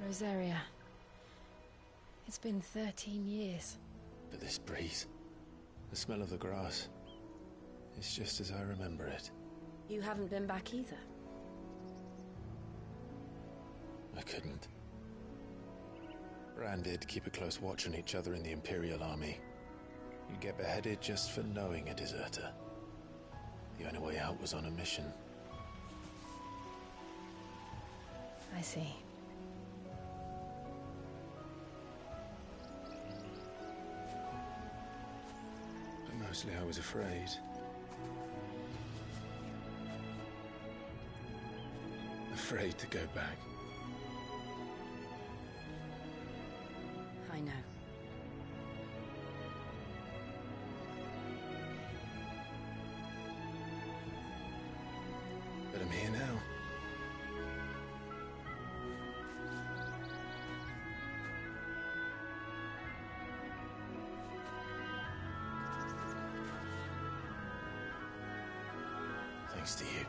Rosaria. It's been 13 years. But this breeze, the smell of the grass, it's just as I remember it. You haven't been back either. I couldn't. Bran did keep a close watch on each other in the Imperial Army. You'd get beheaded just for knowing a deserter. The only way out was on a mission. I see. But mostly I was afraid. Afraid to go back. I know. But I'm here now. Thanks to you.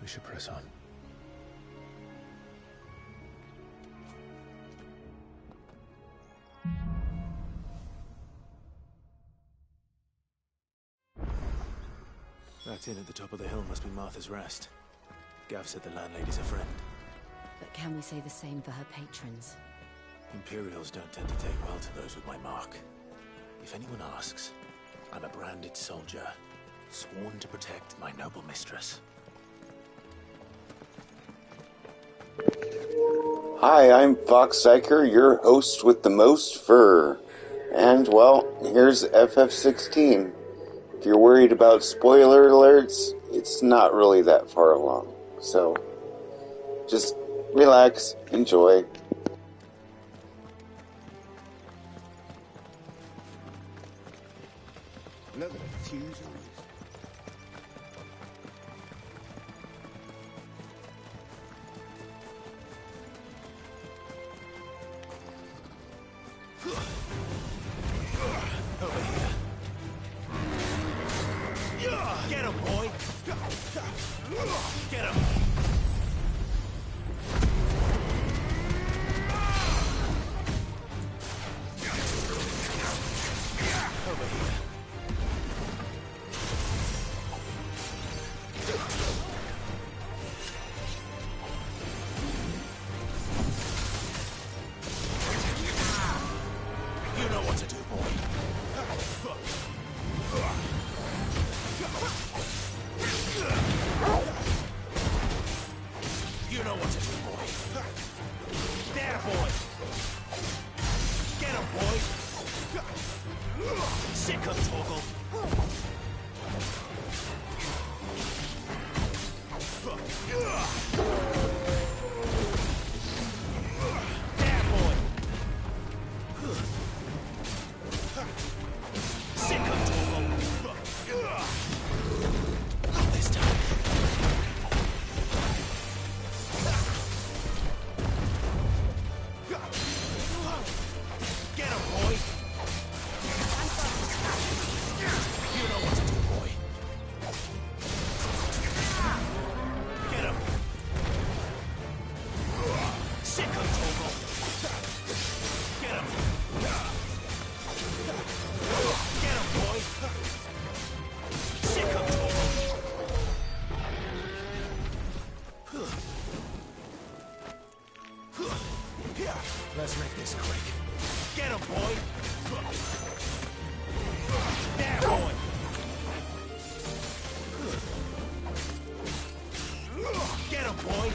We should press on. That inn at the top of the hill must be Martha's Rest. Gav said the landlady's a friend. But can we say the same for her patrons? Imperials don't tend to take well to those with my mark. If anyone asks, I'm a branded soldier, sworn to protect my noble mistress. Hi, I'm Foxx, your host with the most fur. And, well, here's FF16. If you're worried about spoiler alerts, it's not really that far along. So, just relax, enjoy. Look at the fuse on this. Over here. Get him, boy! Get him! Over here. You know what to do, boy. You know what to do, boy. There, boy. Get him, boy. Sick of Torgal. There, boy. Sick of Torgal. Not this time. Get him, boy! You know what to do, boy. Get him! Sick of Torgal! Get him! Get him, boy! Sick of Torgal! Let's make this quick. Get him, boy! There, boy! Get him, boy!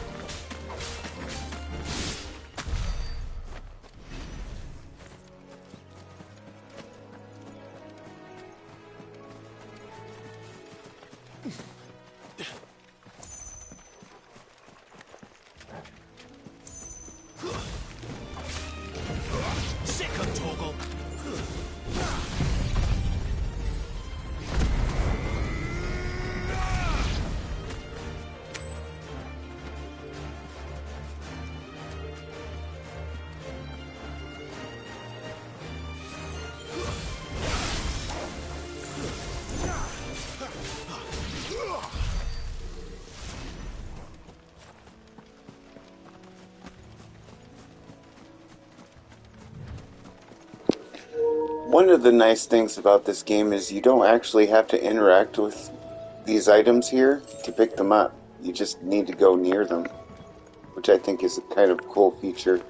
Sick of Torgal! One of the nice things about this game is you don't actually have to interact with these items here to pick them up. You just need to go near them, which I think is a kind of cool feature.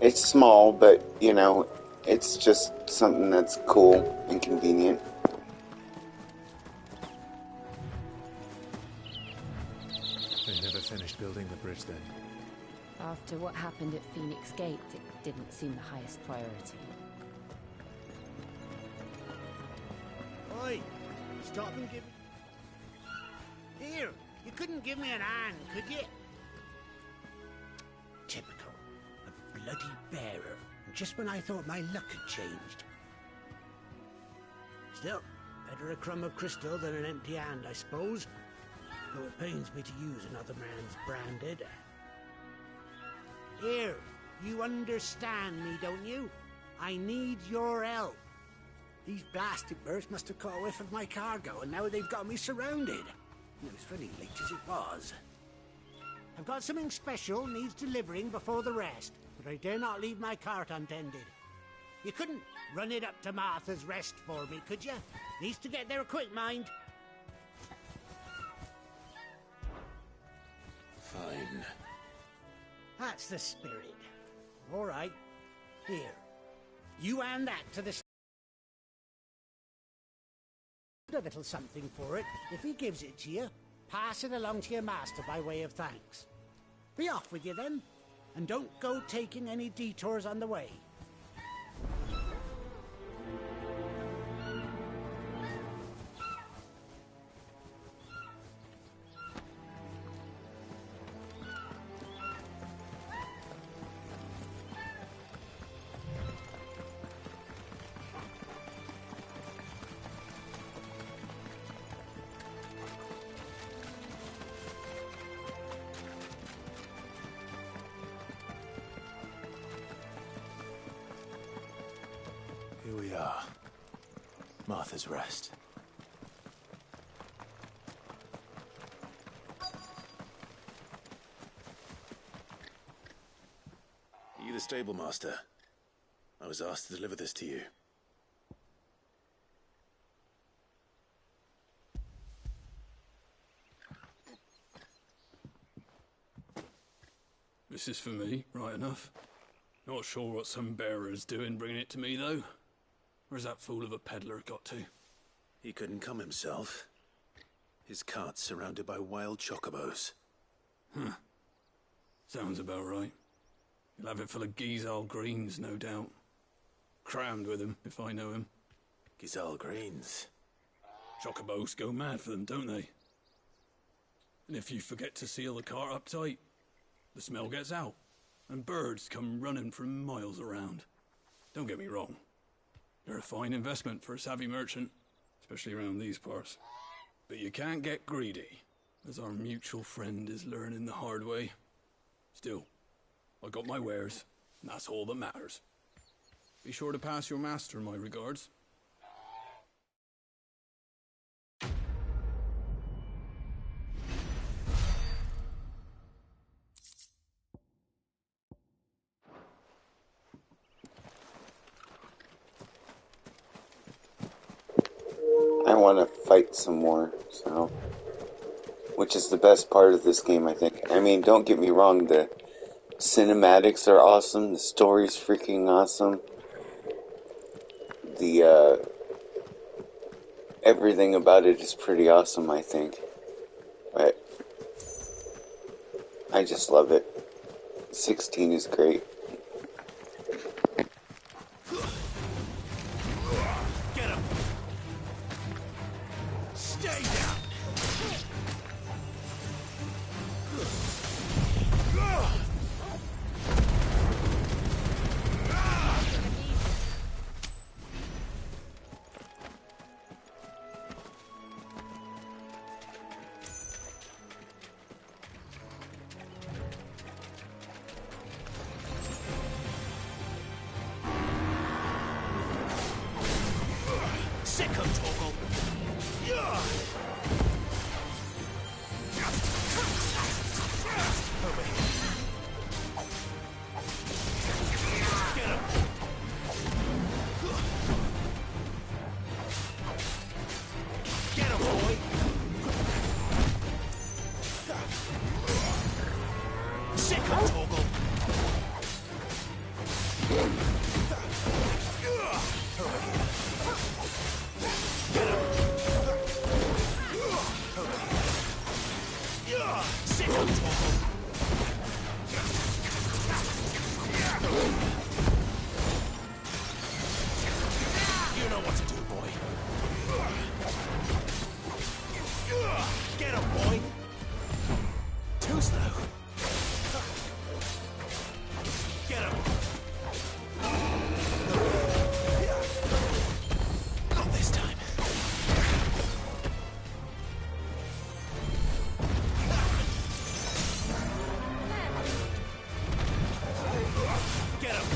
It's small, but, you know, it's just something that's cool and convenient. They never finished building the bridge then. After what happened at Phoenix Gate, it didn't seem the highest priority. Oi! Stop and give me... Here! You couldn't give me an hand, could you? Typical. A bloody bearer. Just when I thought my luck had changed. Still, better a crumb of crystal than an empty hand, I suppose. Though it pains me to use another man's branded. Here, you understand me, don't you? I need your help. These blasted birds must have caught a whiff of my cargo, and now they've got me surrounded. It was very late as it was. I've got something special needs delivering before the rest, but I dare not leave my cart untended. You couldn't run it up to Martha's Rest for me, could you? Needs to get there quick, mind. Fine. That's the spirit. All right. Here. You hand that to the... A little something for it. If he gives it to you, pass it along to your master by way of thanks. Be off with you then, and don't go taking any detours on the way. Here we are. Martha's Rest. Are you the stable master? I was asked to deliver this to you. This is for me, right enough. Not sure what some bearer's doing bringing it to me, though. Where's that fool of a peddler got to? He couldn't come himself. His cart's surrounded by wild chocobos. Huh. Sounds about right. He'll have it full of Gizal greens, no doubt. Crammed with him, if I know him. Gizal greens. Chocobos go mad for them, don't they? And if you forget to seal the cart up tight, the smell gets out, and birds come running from miles around. Don't get me wrong. They're a fine investment for a savvy merchant, especially around these parts. But you can't get greedy, as our mutual friend is learning the hard way. Still, I got my wares, and that's all that matters. Be sure to pass your master my regards. I want to fight some more, so... Which is the best part of this game, I think. I mean, don't get me wrong, the cinematics are awesome, the story's freaking awesome. Everything about it is pretty awesome, I think. But... I just love it. 16 is great. Get him! Stay down! Get him!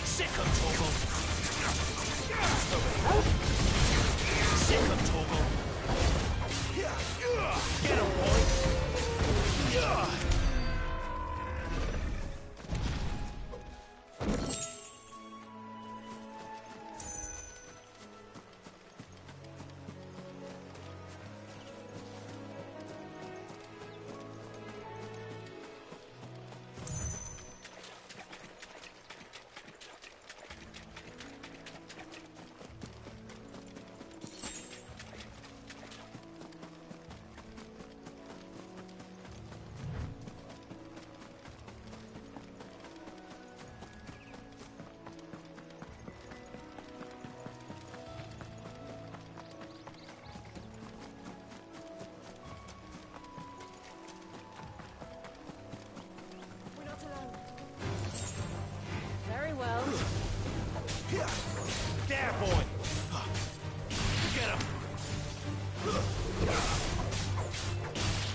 Sick him, Torgal! Sick him, Torgal! Get him, boy! Very well. There, boy! Get him!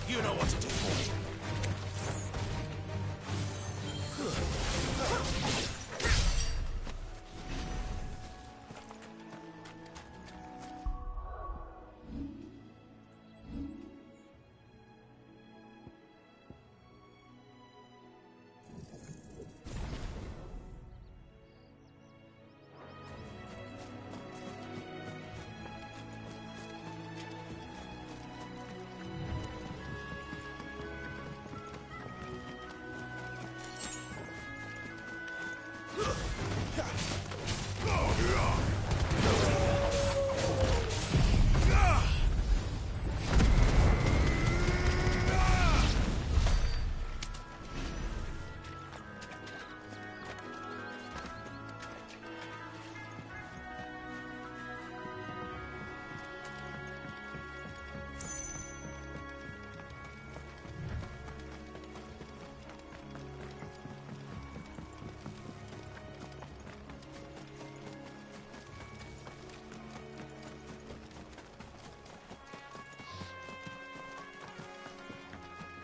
You know what to do, boy.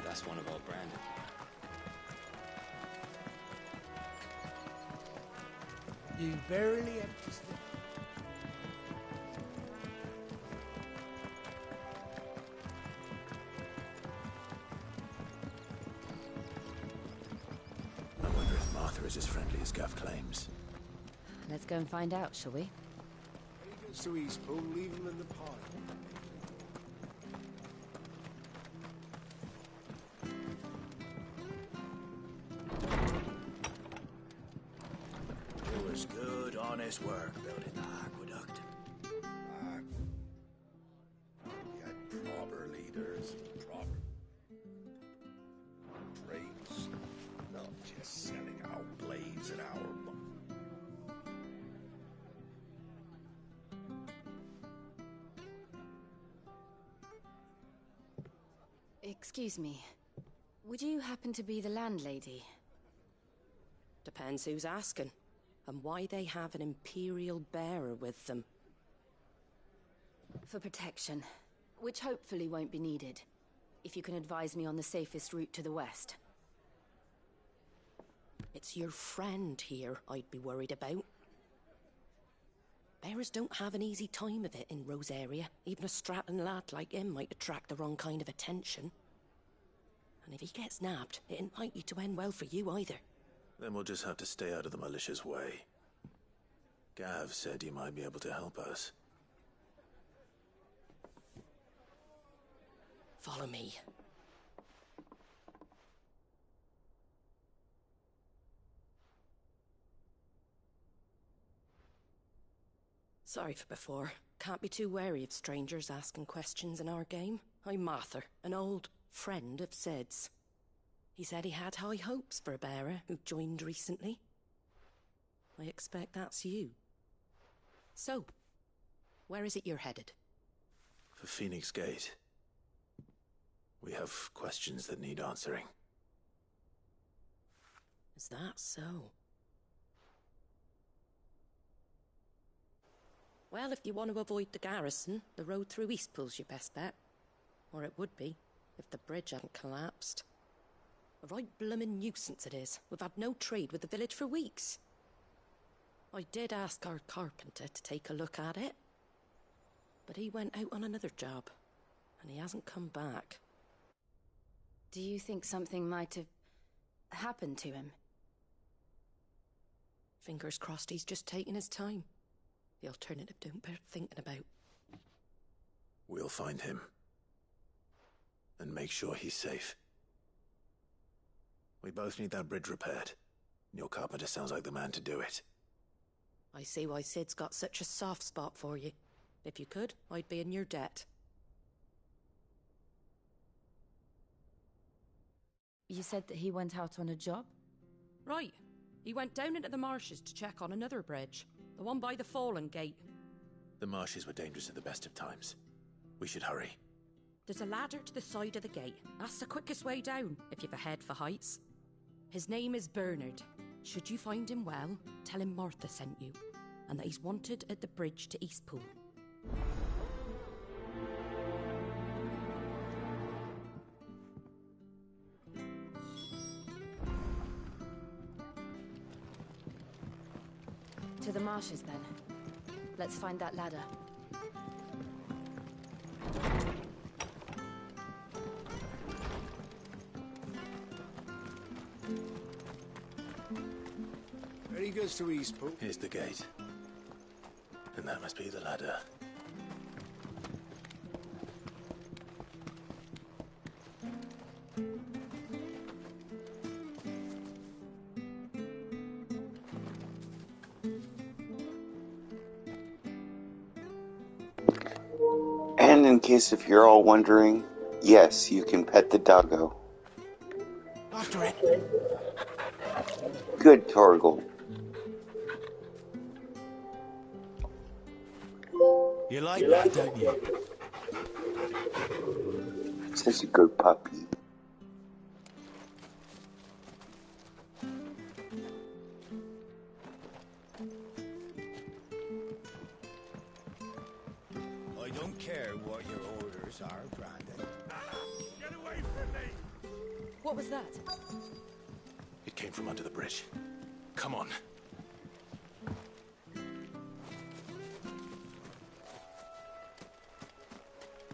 That's one about Brandon. You barely have to step. I wonder if Martha is as friendly as Gav claims. Let's go and find out, shall we? He goes to East Pool, leave him in the pile. It was good, honest work building the aqueduct. We had proper leaders, proper trades, not just selling out blades an hour. Excuse me. Would you happen to be the landlady? Depends who's asking, and why they have an Imperial bearer with them. For protection, which hopefully won't be needed. If you can advise me on the safest route to the west. It's your friend here I'd be worried about. Bearers don't have an easy time of it in Rosaria. Even a strapping lad like him might attract the wrong kind of attention. And if he gets nabbed, it ain't likely to end well for you either. Then we'll just have to stay out of the malicious way. Gav said he might be able to help us. Follow me. Sorry for before. Can't be too wary of strangers asking questions in our game. I'm Martha, an old friend of Sid's. He said he had high hopes for a bearer who joined recently. I expect that's you. So, where is it you're headed? For Phoenix Gate. We have questions that need answering. Is that so? Well, if you want to avoid the garrison, the road through Eastpool's your best bet. Or it would be, if the bridge hadn't collapsed. A right bloomin' nuisance it is. We've had no trade with the village for weeks. I did ask our carpenter to take a look at it, but he went out on another job, and he hasn't come back. Do you think something might have happened to him? Fingers crossed he's just taking his time. The alternative don't bear thinking about. We'll find him. And make sure he's safe. We both need that bridge repaired. Your carpenter sounds like the man to do it. I see why Sid's got such a soft spot for you. If you could, I'd be in your debt. You said that he went out on a job? Right. He went down into the marshes to check on another bridge. The one by the Fallen Gate. The marshes were dangerous at the best of times. We should hurry. There's a ladder to the side of the gate. That's the quickest way down, if you've a head for heights. His name is Bernard. Should you find him well, tell him Martha sent you, and that he's wanted at the bridge to Eastpool. To the marshes, then. Let's find that ladder. Very good to Eastpool. Here's the gate. And that must be the ladder. And in case if you're all wondering, yes, you can pet the doggo. After it! Good, Torgal. You like that, don't you? Such a good puppy. I don't care what your orders are, Brandon. Get away from me! What was that? It came from under the bridge. Come on.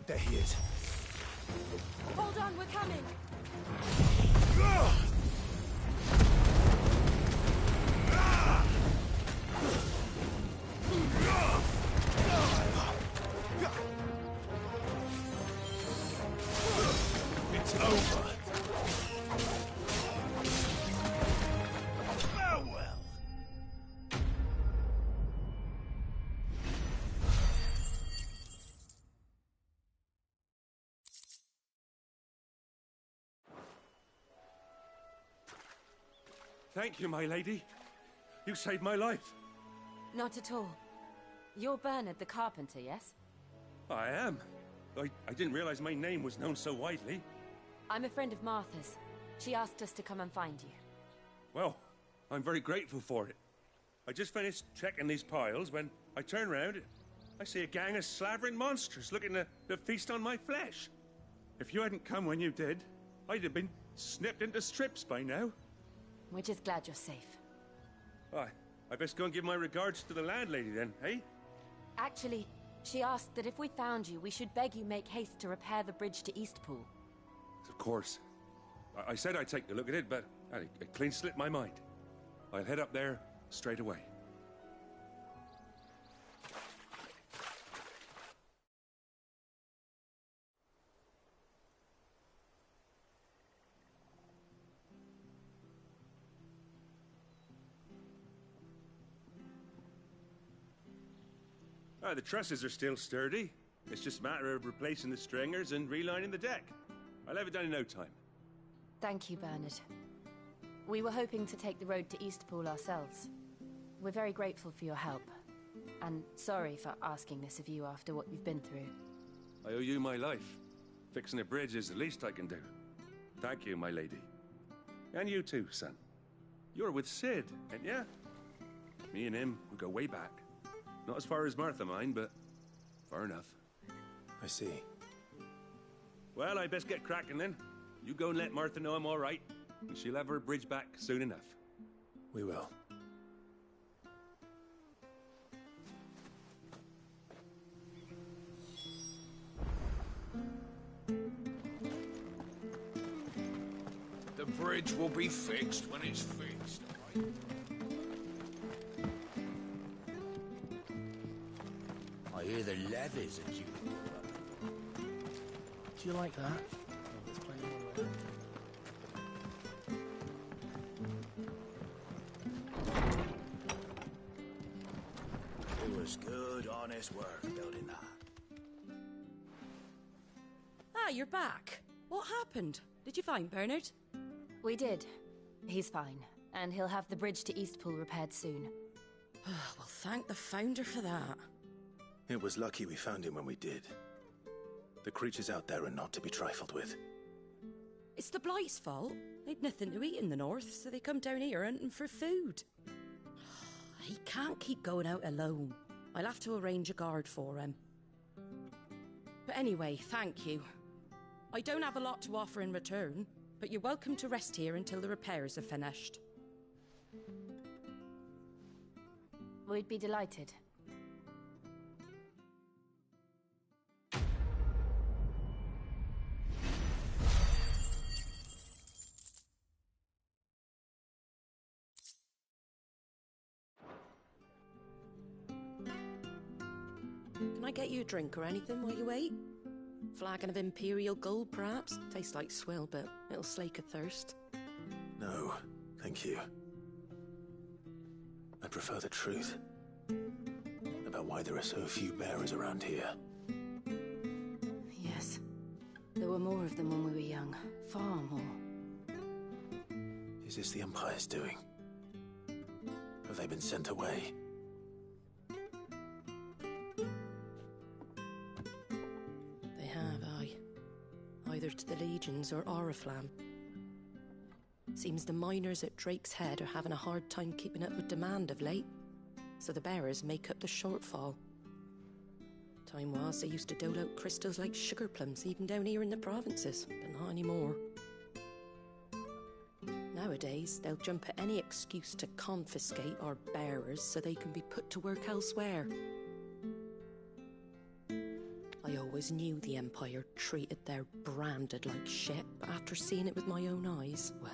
There he is. Hold on, we're coming! It's over. Farewell. Thank you, my lady. You saved my life. Not at all. You're Bernard the carpenter, yes? I am. I didn't realize my name was known so widely. I'm a friend of Martha's. She asked us to come and find you. Well, I'm very grateful for it. I just finished checking these piles when I turn around. I see a gang of slavering monsters looking to feast on my flesh. If you hadn't come when you did, I'd have been snipped into strips by now. We're just glad you're safe. I best go and give my regards to the landlady then, eh? Actually, she asked that if we found you, we should beg you make haste to repair the bridge to Eastpool. Of course. I said I'd take a look at it, but it clean slipped my mind. I'll head up there straight away. The trusses are still sturdy. It's just a matter of replacing the stringers and relining the deck. I'll have it done in no time. Thank you, Bernard. We were hoping to take the road to Eastpool ourselves. We're very grateful for your help. And sorry for asking this of you after what you've been through. I owe you my life. Fixing a bridge is the least I can do. Thank you, my lady. And you too, son. You're with Sid, ain't ya? Me and him, we go way back. Not as far as Martha, mind, but far enough. I see. Well, I best get cracking then. You go and let Martha know I'm all right. and she'll have her bridge back soon enough. We will. The bridge will be fixed when it's fixed, all right? I hear the levies are due to go up. Do you like that? Oh, there's plenty more around. It was good, honest work building that. Ah, you're back. What happened? Did you find Bernard? We did. He's fine, and he'll have the bridge to Eastpool repaired soon. Well, thank the Founder for that. It was lucky we found him when we did. The creatures out there are not to be trifled with. It's the Blight's fault. They'd nothing to eat in the north, so they come down here hunting for food. He can't keep going out alone. I'll have to arrange a guard for him. But anyway, thank you. I don't have a lot to offer in return, but you're welcome to rest here until the repairs are finished. We'd be delighted. Can I get you a drink or anything while you wait? Flagon of Imperial Gold, perhaps? Tastes like swill, but it'll slake a thirst. No, thank you. I prefer the truth. About why there are so few bearers around here. Yes. There were more of them when we were young. Far more. Is this the Empire's doing? Have they been sent away? They have, aye. Either to the Legions or Oriflamme. Seems the miners at Drake's Head are having a hard time keeping up with demand of late, so the bearers make up the shortfall. Time was they used to dole out crystals like sugar plums even down here in the provinces, but not anymore. Nowadays, they'll jump at any excuse to confiscate our bearers so they can be put to work elsewhere. I always knew the Empire treated their branded like shit, but after seeing it with my own eyes, well...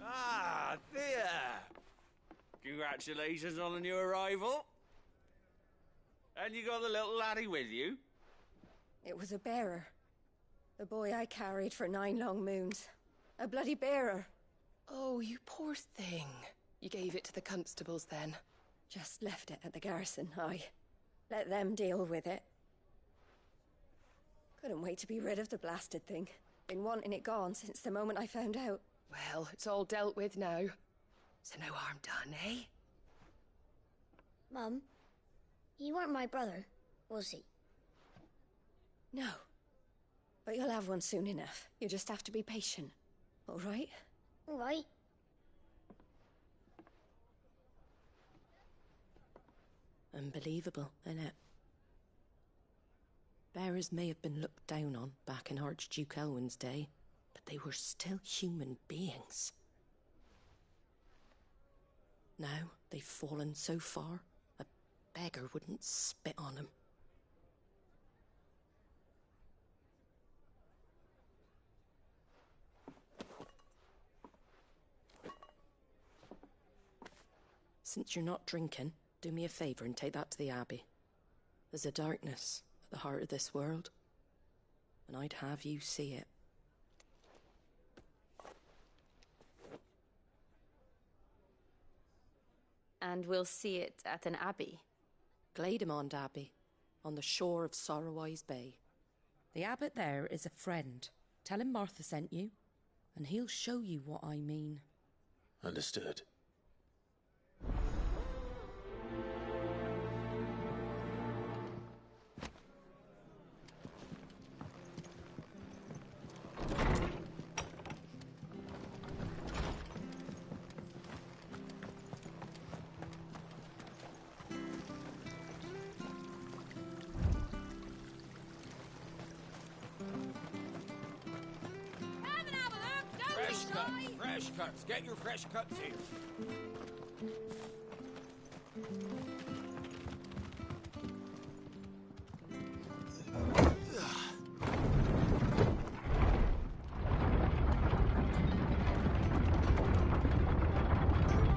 Ah, Thea! Congratulations on the new arrival. And you got the little laddie with you? It was a bearer. The boy I carried for 9 long moons. A bloody bearer. Oh, you poor thing. You gave it to the constables then? Just left it at the garrison, aye. Let them deal with it. Couldn't wait to be rid of the blasted thing. Been wanting it gone since the moment I found out. Well, it's all dealt with now. So no harm done, eh? Mum, you weren't my brother, was he? No. But you'll have one soon enough. You just have to be patient. All right? All right. Unbelievable, innit? Bearers may have been looked down on back in Archduke Elwin's day, but they were still human beings. Now they've fallen so far, a beggar wouldn't spit on them. Since you're not drinking, do me a favour and take that to the Abbey. There's a darkness at the heart of this world, and I'd have you see it. And we'll see it at an abbey? Glademond Abbey, on the shore of Sorrowwise Bay. The abbot there is a friend. Tell him Martha sent you, and he'll show you what I mean. Understood. Fresh cuts, fresh cuts. Get your fresh cuts here.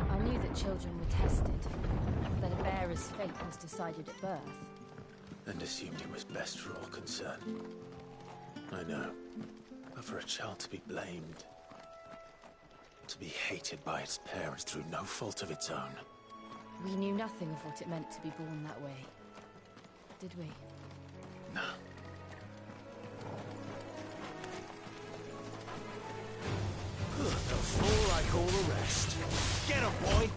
I knew that children were tested, that a bearer's fate was decided at birth. And assumed it was best for all concerned. I know. But for a child to be blamed, to be hated by its parents through no fault of its own. We knew nothing of what it meant to be born that way, did we? No. The fool like all the rest. Get him, boy!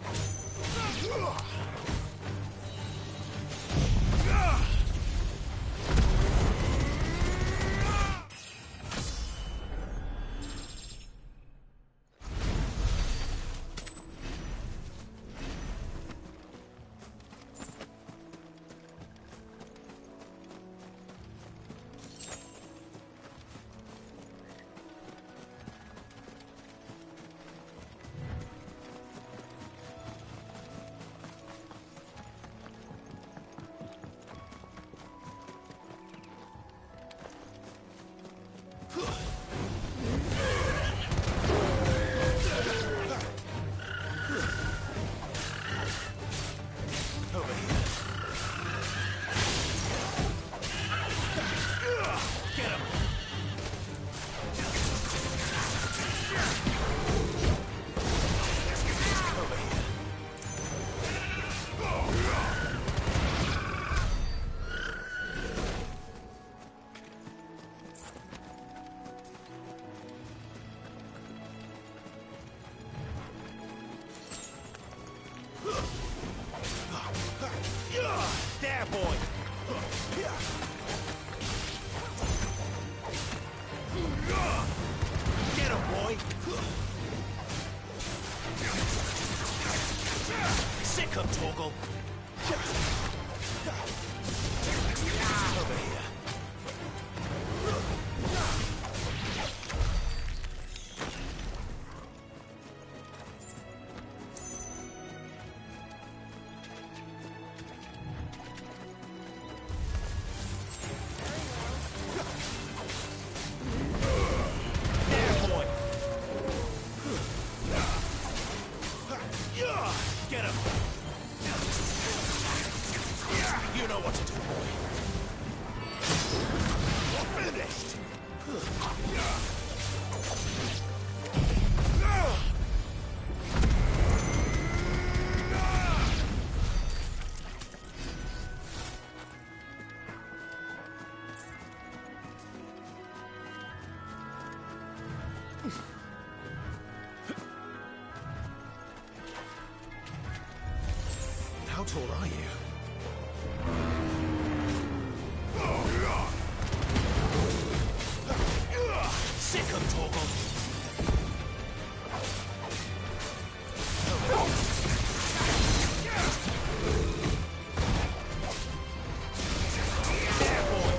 There, boy! Get him, boy! Sick him, Torgal! Over here. Get him! You know what to do, boy. You're finished! How tall are you? Sick of Torgal! There, boy!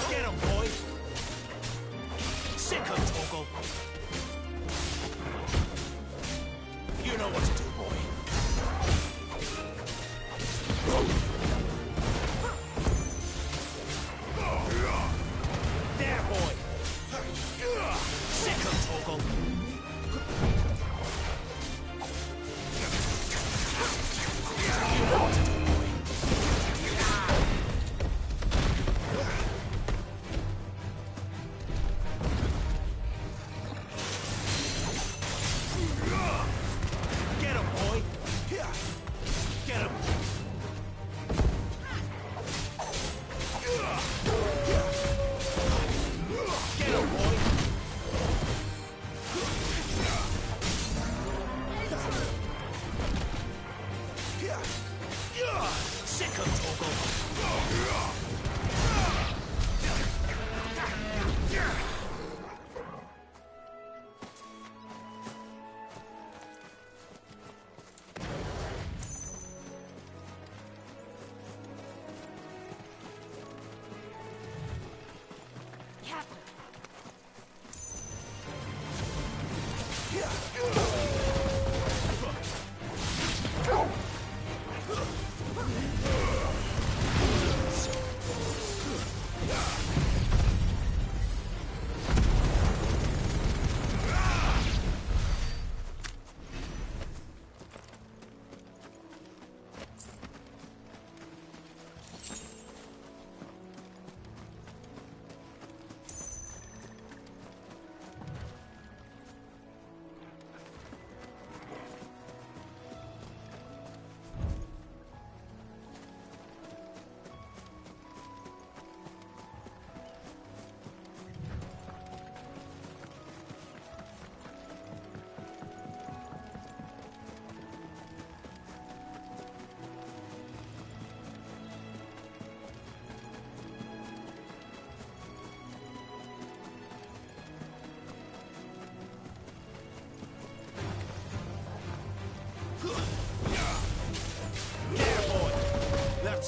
Get him, boy! Sick of Torgal! You know what to do, boy. There, boy! Sick of Torgal! You know what to do, boy. Get him, boy! Get him! Get him, boy!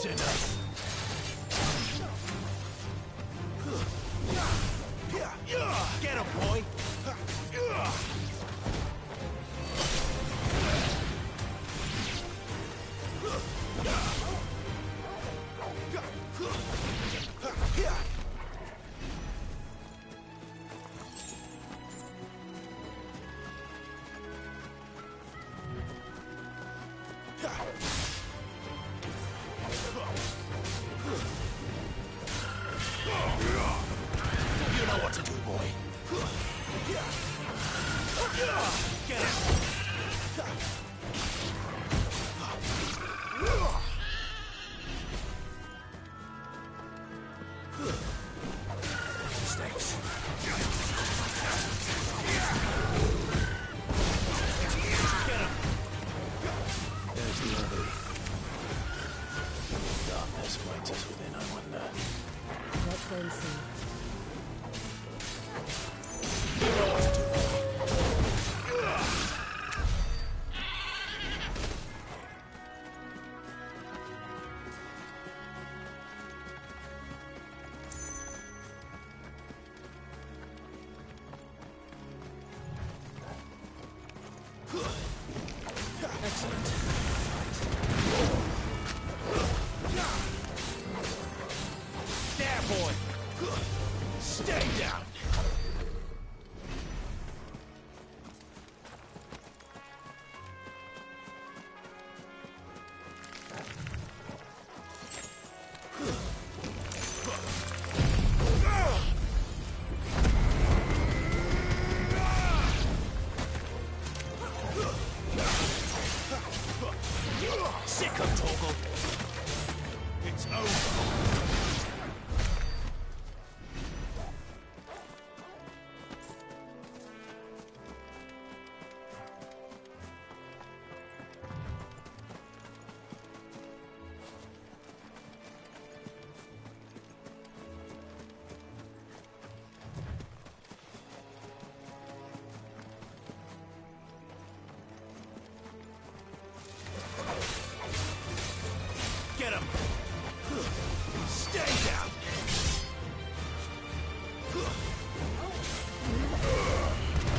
sinner! Get him, boy! You know what to do, boy. Get him! Mistakes. Get him! There's the other. Darkness waits us within, I wonder. Let's go and see. You know what to do, boy. Excellent. There, boy! Stay down! Sick of Torgal! It's over! Get him! Stay down!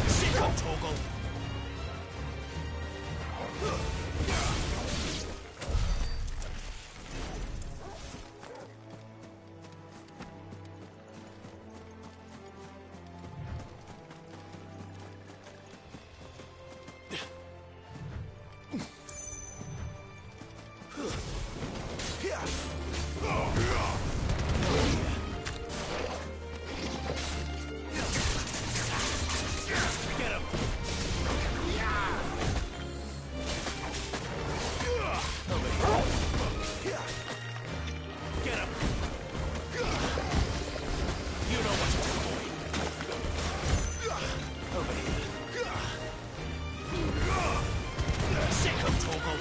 Sick of Torgal! Get him! Get him! You know what to do, boy. Over here. Sick of Torgal!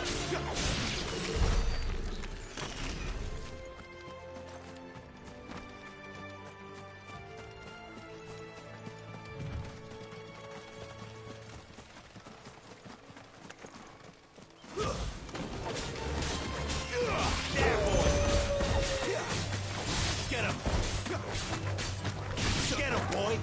There, boy! Get him! Get him, boy!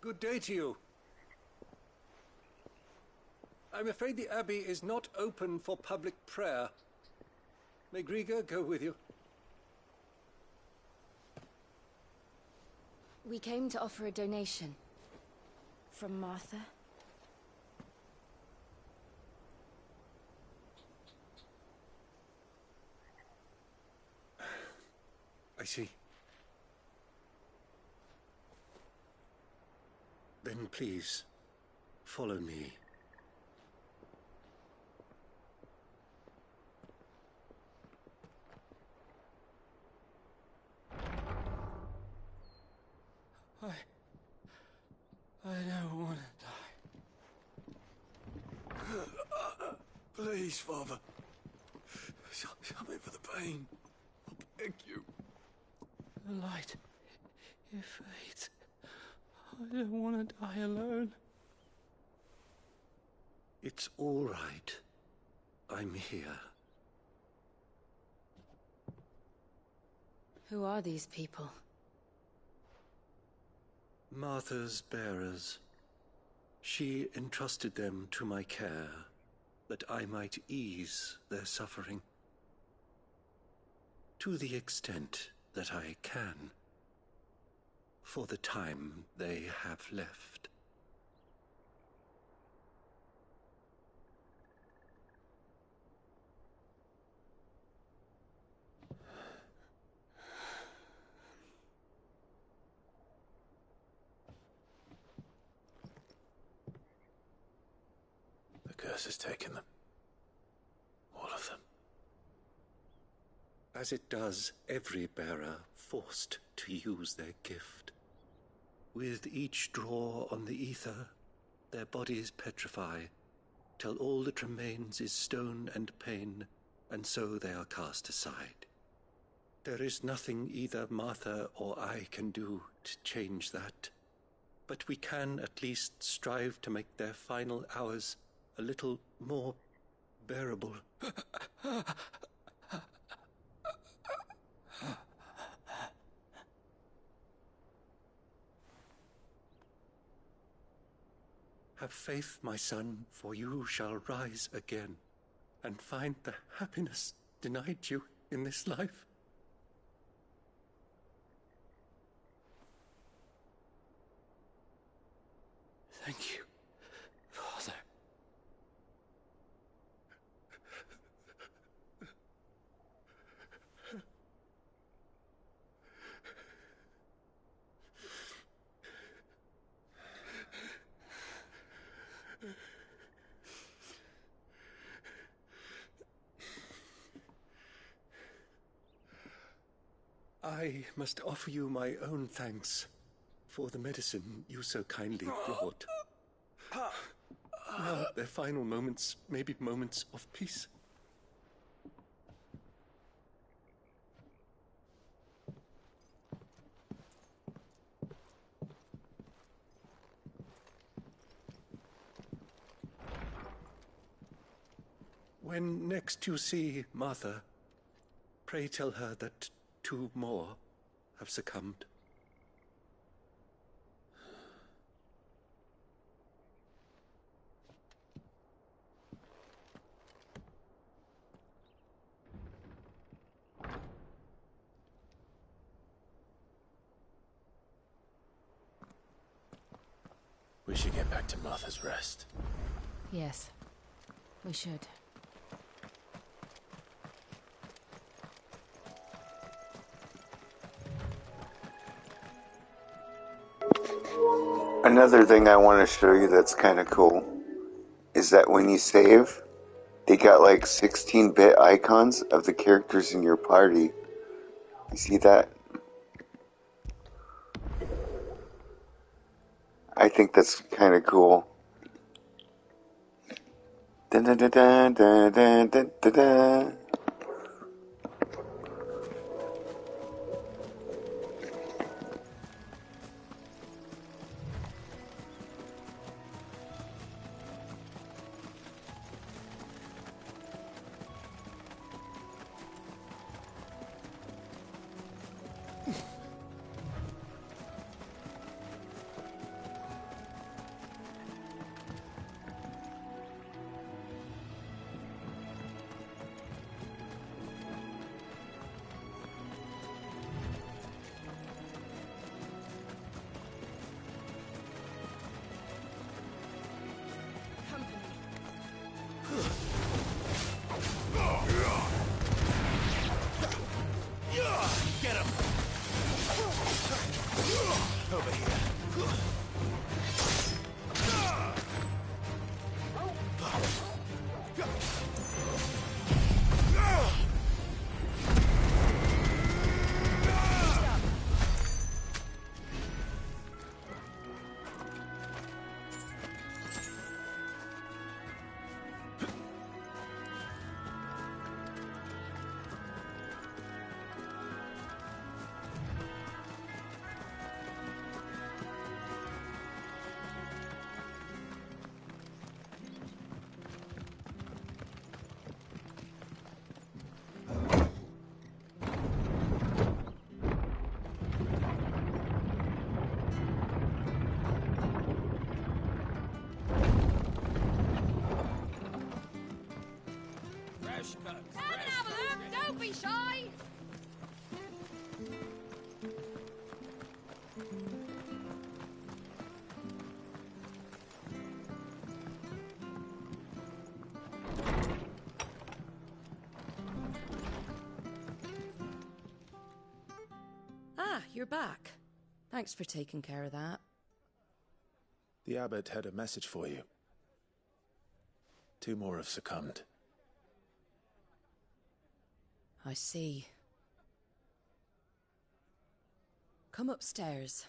Good day to you. I'm afraid the Abbey is not open for public prayer. May Grieger go with you? We came to offer a donation. From Martha. I see. Then please, follow me. I don't want to die. Please, Father. Stop it for the pain. I beg you. The light, it fades. I don't want to die alone. It's all right. I'm here. Who are these people? Martha's bearers. She entrusted them to my care, that I might ease their suffering. To the extent that I can, for the time they have left. The curse has taken them. All of them. As it does every bearer forced to use their gift. With each draw on the ether, their bodies petrify, till all that remains is stone and pain, and so they are cast aside. There is nothing either Martha or I can do to change that, but we can at least strive to make their final hours a little more bearable. Have faith, my son, for you shall rise again, and find the happiness denied you in this life. Thank you, Father. I must offer you my own thanks for the medicine you so kindly brought. Now their final moments may be moments of peace. When next you see Martha, pray tell her that 2 more have succumbed. We should get back to Martha's Rest. Yes, we should. Another thing I want to show you that's kind of cool is that when you save, they got like 16-bit icons of the characters in your party. You see that? I think that's kind of cool. Dun, dun, dun, dun, dun, dun, dun, dun, dun. over here. Come and have a look! Don't be shy! Ah, you're back. Thanks for taking care of that. The abbot had a message for you. 2 more have succumbed. I see. Come upstairs.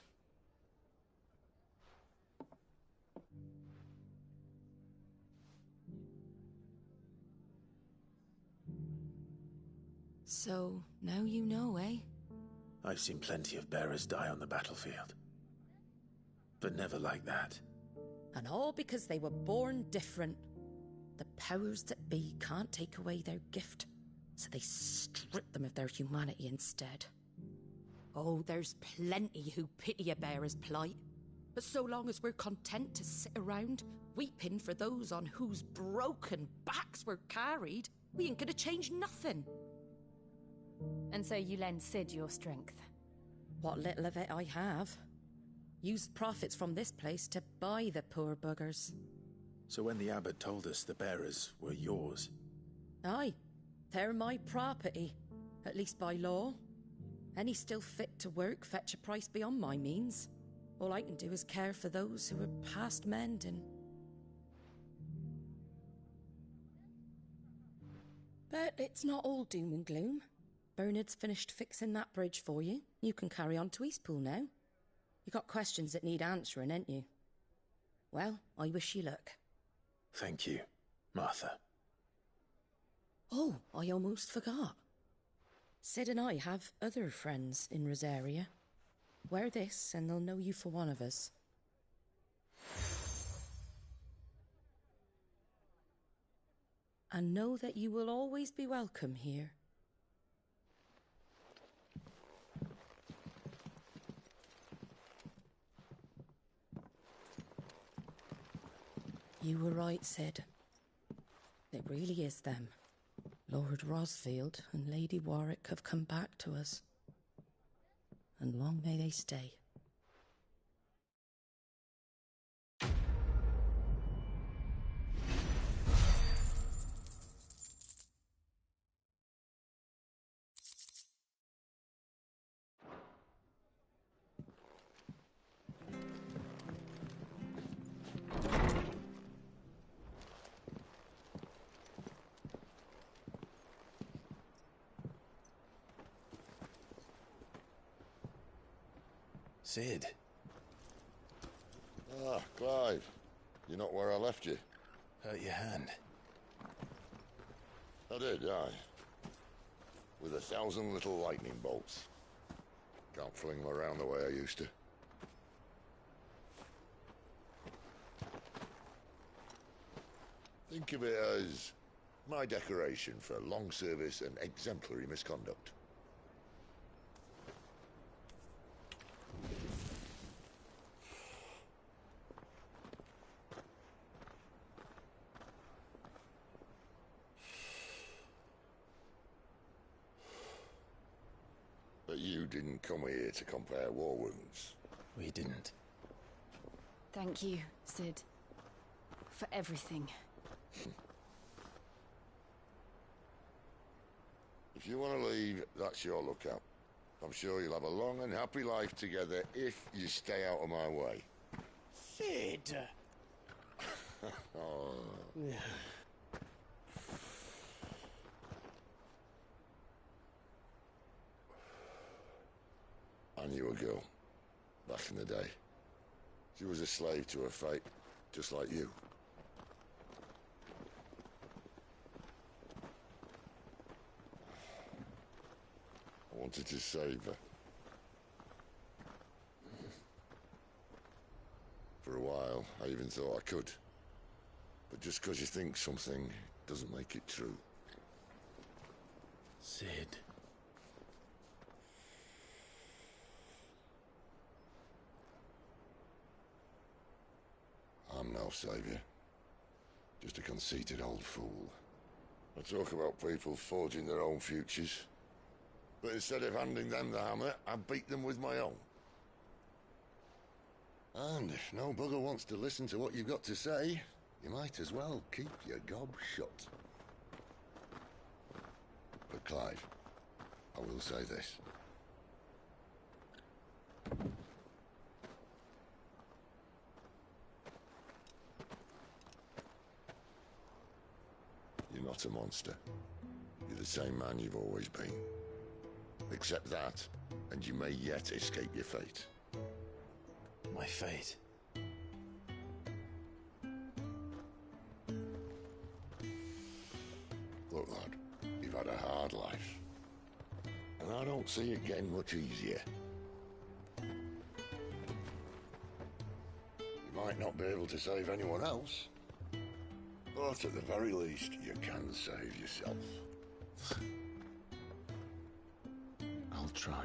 So, now you know, eh? I've seen plenty of bearers die on the battlefield. But never like that. And all because they were born different. The powers that be can't take away their gift, so they strip them of their humanity instead. Oh, there's plenty who pity a bearer's plight. But so long as we're content to sit around, weeping for those on whose broken backs we're carried, we ain't gonna change nothing. And so you lend Sid your strength? What little of it I have. Used profits from this place to buy the poor buggers. So when the abbot told us the bearers were yours... Aye, they're my property, at least by law. Any still fit to work fetch a price beyond my means. All I can do is care for those who are past mending. But it's not all doom and gloom. Bernard's finished fixing that bridge for you. You can carry on to Eastpool now. You got questions that need answering, ain't you? Well, I wish you luck. Thank you, Martha. Oh, I almost forgot. Sid and I have other friends in Rosaria. Wear this and they'll know you for one of us. And know that you will always be welcome here. You were right, Sid. It really is them. Lord Rosfield and Lady Warwick have come back to us. And long may they stay. Sid. Ah, Clive. You're not where I left you. Hurt your hand. I did, aye. With 1,000 little lightning bolts. Can't fling them around the way I used to. Think of it as my decoration for long service and exemplary misconduct. But you didn't come here to compare war wounds. We didn't. Thank you, Sid. For everything. If you want to leave, that's your lookout. I'm sure you'll have a long and happy life together if you stay out of my way. Sid! Oh. I knew a girl back in the day. She was a slave to her fate, just like you. I wanted to save her. For a while, I even thought I could. But just because you think something doesn't make it true. Sid. I'm no savior. Just a conceited old fool. I talk about people forging their own futures. But instead of handing them the hammer, I beat them with my own. And if no bugger wants to listen to what you've got to say, you might as well keep your gob shut. But Clive, I will say this. You're not a monster. You're the same man you've always been. Accept that, and you may yet escape your fate. My fate? Look, lad, you've had a hard life. And I don't see it getting much easier. You might not be able to save anyone else, but at the very least, you can save yourself. I'll try.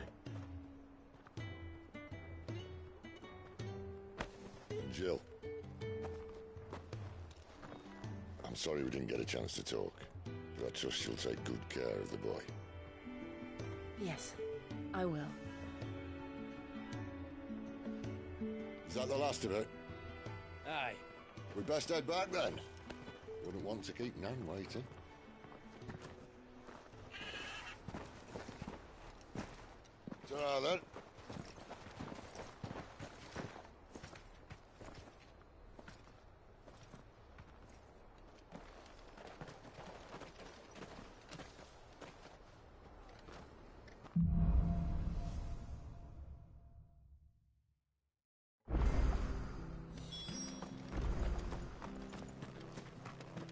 Jill. I'm sorry we didn't get a chance to talk, but I trust you'll take good care of the boy. Yes, I will. Is that the last of it? Aye. We'd best head back then. Wouldn't want to keep Nan waiting. Ta-ra then.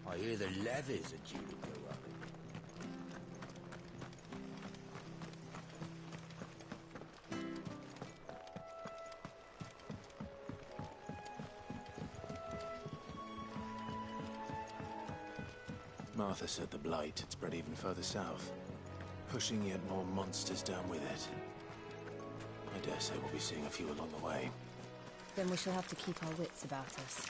I hear the levies are due to go up. Martha said the blight had spread even further south, pushing yet more monsters down with it. I dare say we'll be seeing a few along the way. Then we shall have to keep our wits about us.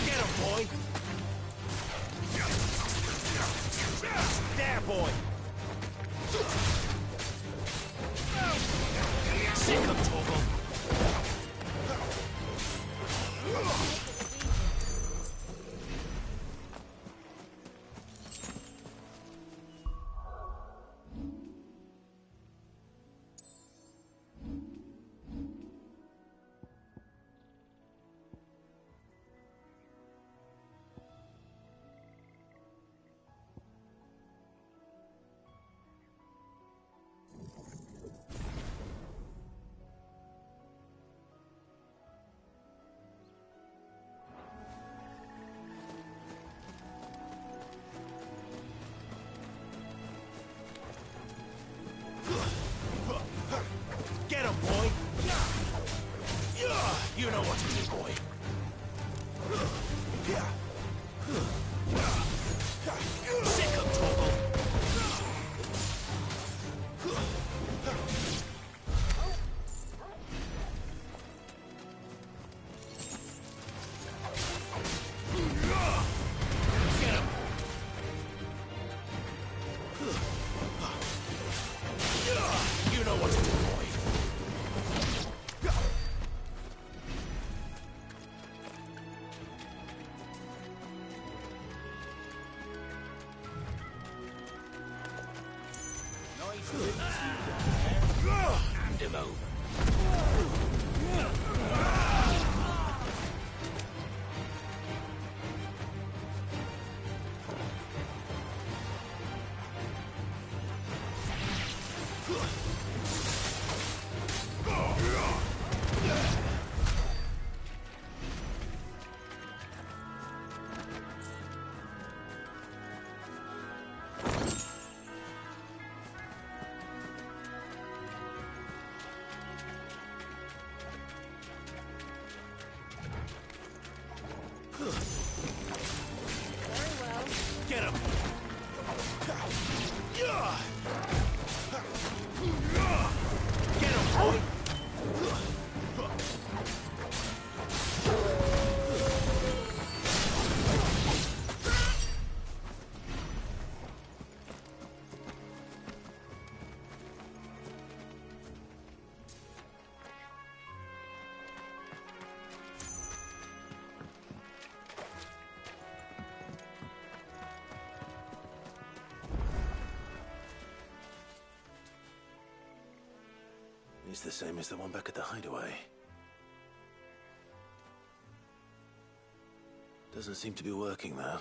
Get him, boy! There, boy! Sick of Toggle! Hand him over. Get him! Get him, boy! He's the same as the one back at the hideaway. Doesn't seem to be working, though.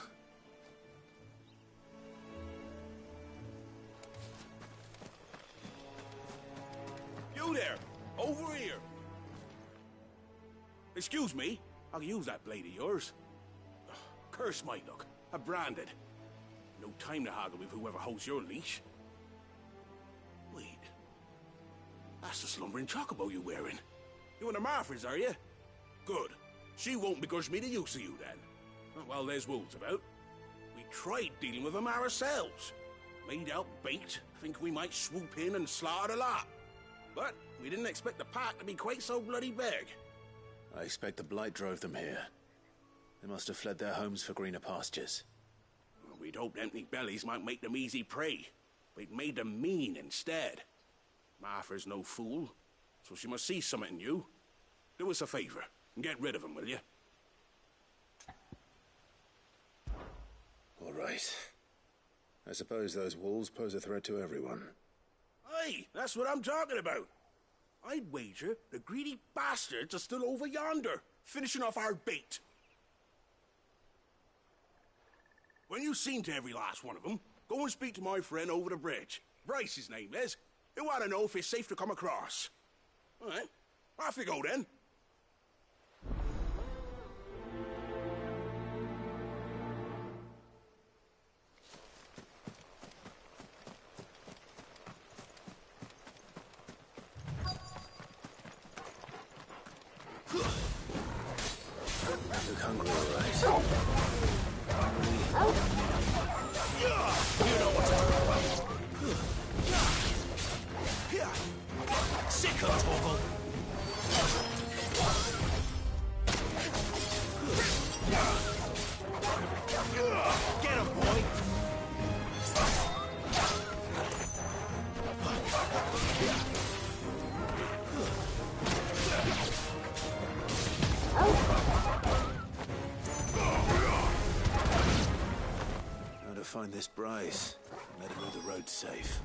You there! Over here! Excuse me, I can use that blade of yours. Curse my luck. I'm branded. No time to haggle with whoever holds your leash. Wait. That's the slumbering chocobo you're wearing. You and the Marfors, are you? Good. She won't begrudge me the use of you, then. Well, there's wolves about. We tried dealing with them ourselves. Made out baked, think we might swoop in and slaughter the lot. But we didn't expect the pack to be quite so bloody big. I expect the blight drove them here. They must have fled their homes for greener pastures. Well, we'd hoped empty bellies might make them easy prey. We'd made them mean instead. Martha's no fool, so she must see something in you. Do us a favor and get rid of them, will you? All right. I suppose those wolves pose a threat to everyone. Aye, that's what I'm talking about. I'd wager the greedy bastards are still over yonder, finishing off our bait. When you've seen to every last one of them, go and speak to my friend over the bridge. Bryce, his name is. He'll want to know if it's safe to come across. All right, off you go then. Look hungry, all right. You know what to do. Sick of Toggle. Get him, boy. How to find this Bryce? Let him know the road's safe.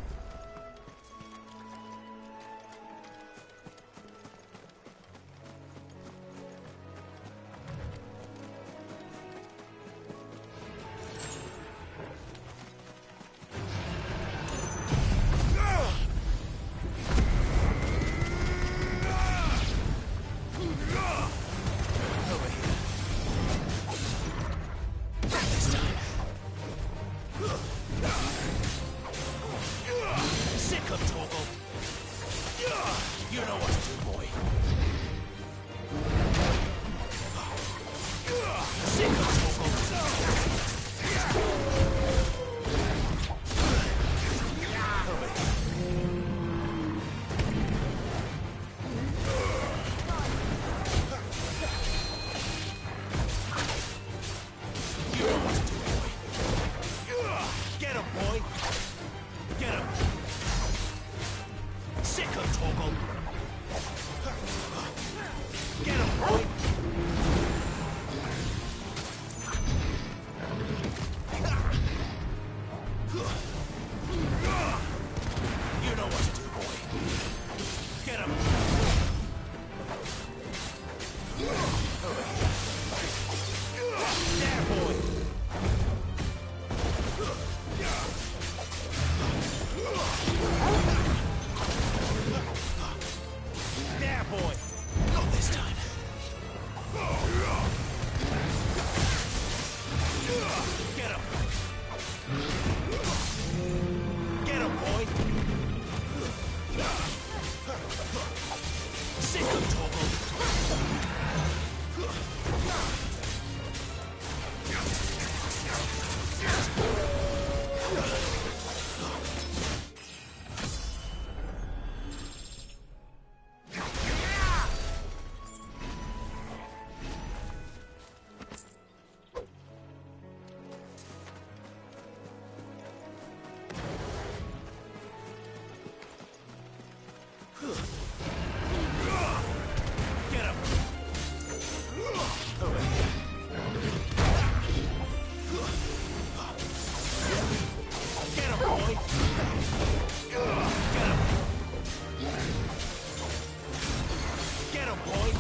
Get him, boy!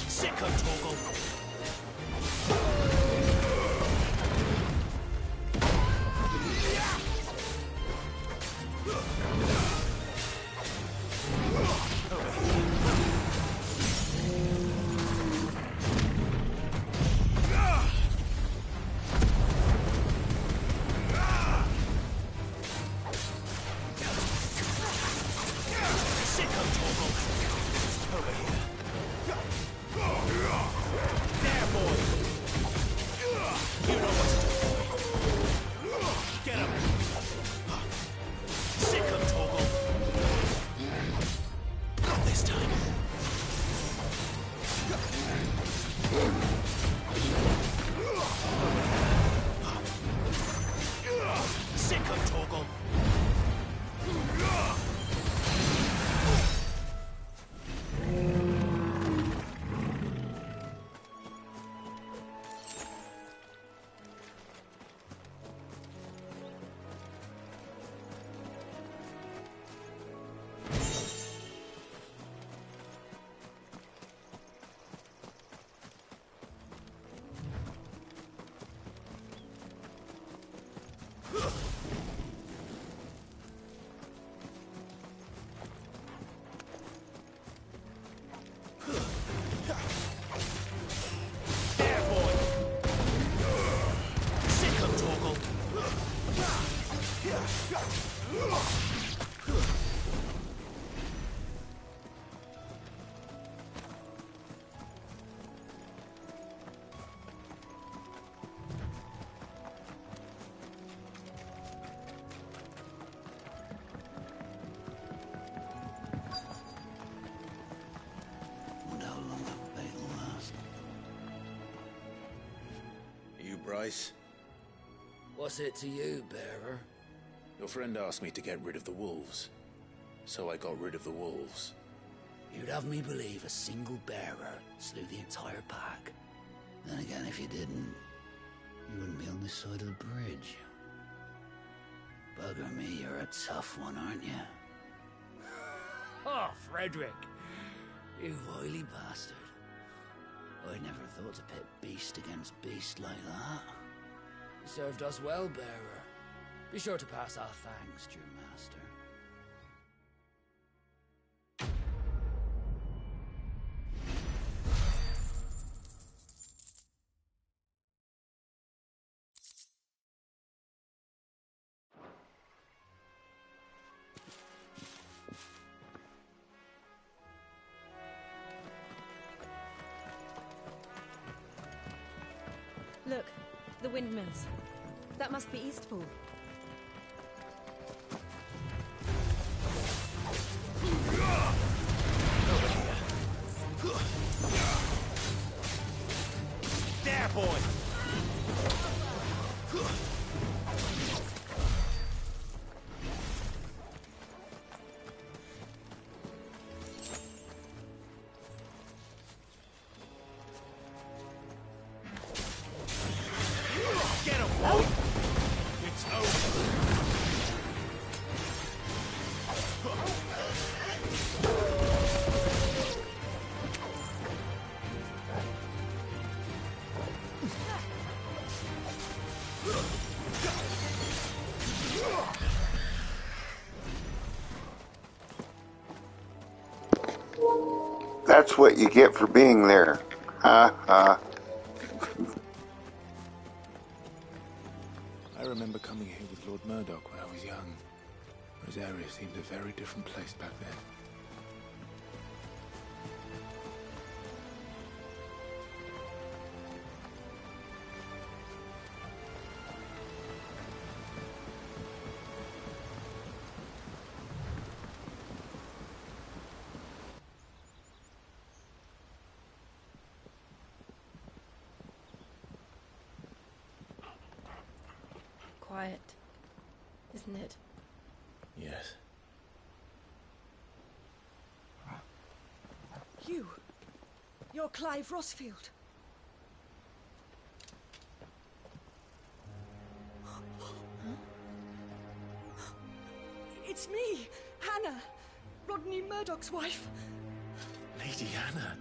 Sicko toggle! Bryce? What's it to you, bearer? Your friend asked me to get rid of the wolves, so I got rid of the wolves. You'd have me believe a single bearer slew the entire pack. Then again, if you didn't, you wouldn't be on this side of the bridge. Bugger me, you're a tough one, aren't you? Oh, Frederick! You wily bastard. I never thought to pit beast against beast like that. You served us well, bearer. Be sure to pass our thanks to your master. Look, the windmills. That must be Eastpool. There, boy! Get him, boy! It's over. That's what you get for being there. Ha ha. I remember coming here with Lord Murdoch when I was young. Rosaria seemed a very different place back then. Quiet, isn't it? Yes. You're Clive Rossfield. It's me, Hannah, Rodney Murdoch's wife. Lady Hannah.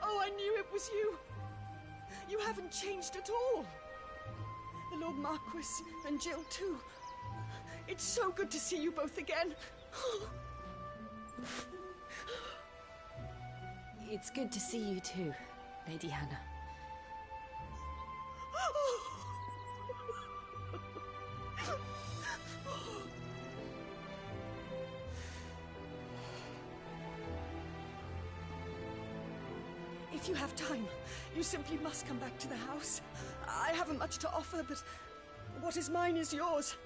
Oh, I knew it was you. You haven't changed at all. The Lord Marquis and Jill too. It's so good to see you both again. It's good to see you too, Lady Hannah. If you have time, you simply must come back to the house. I haven't much to offer, but what is mine is yours.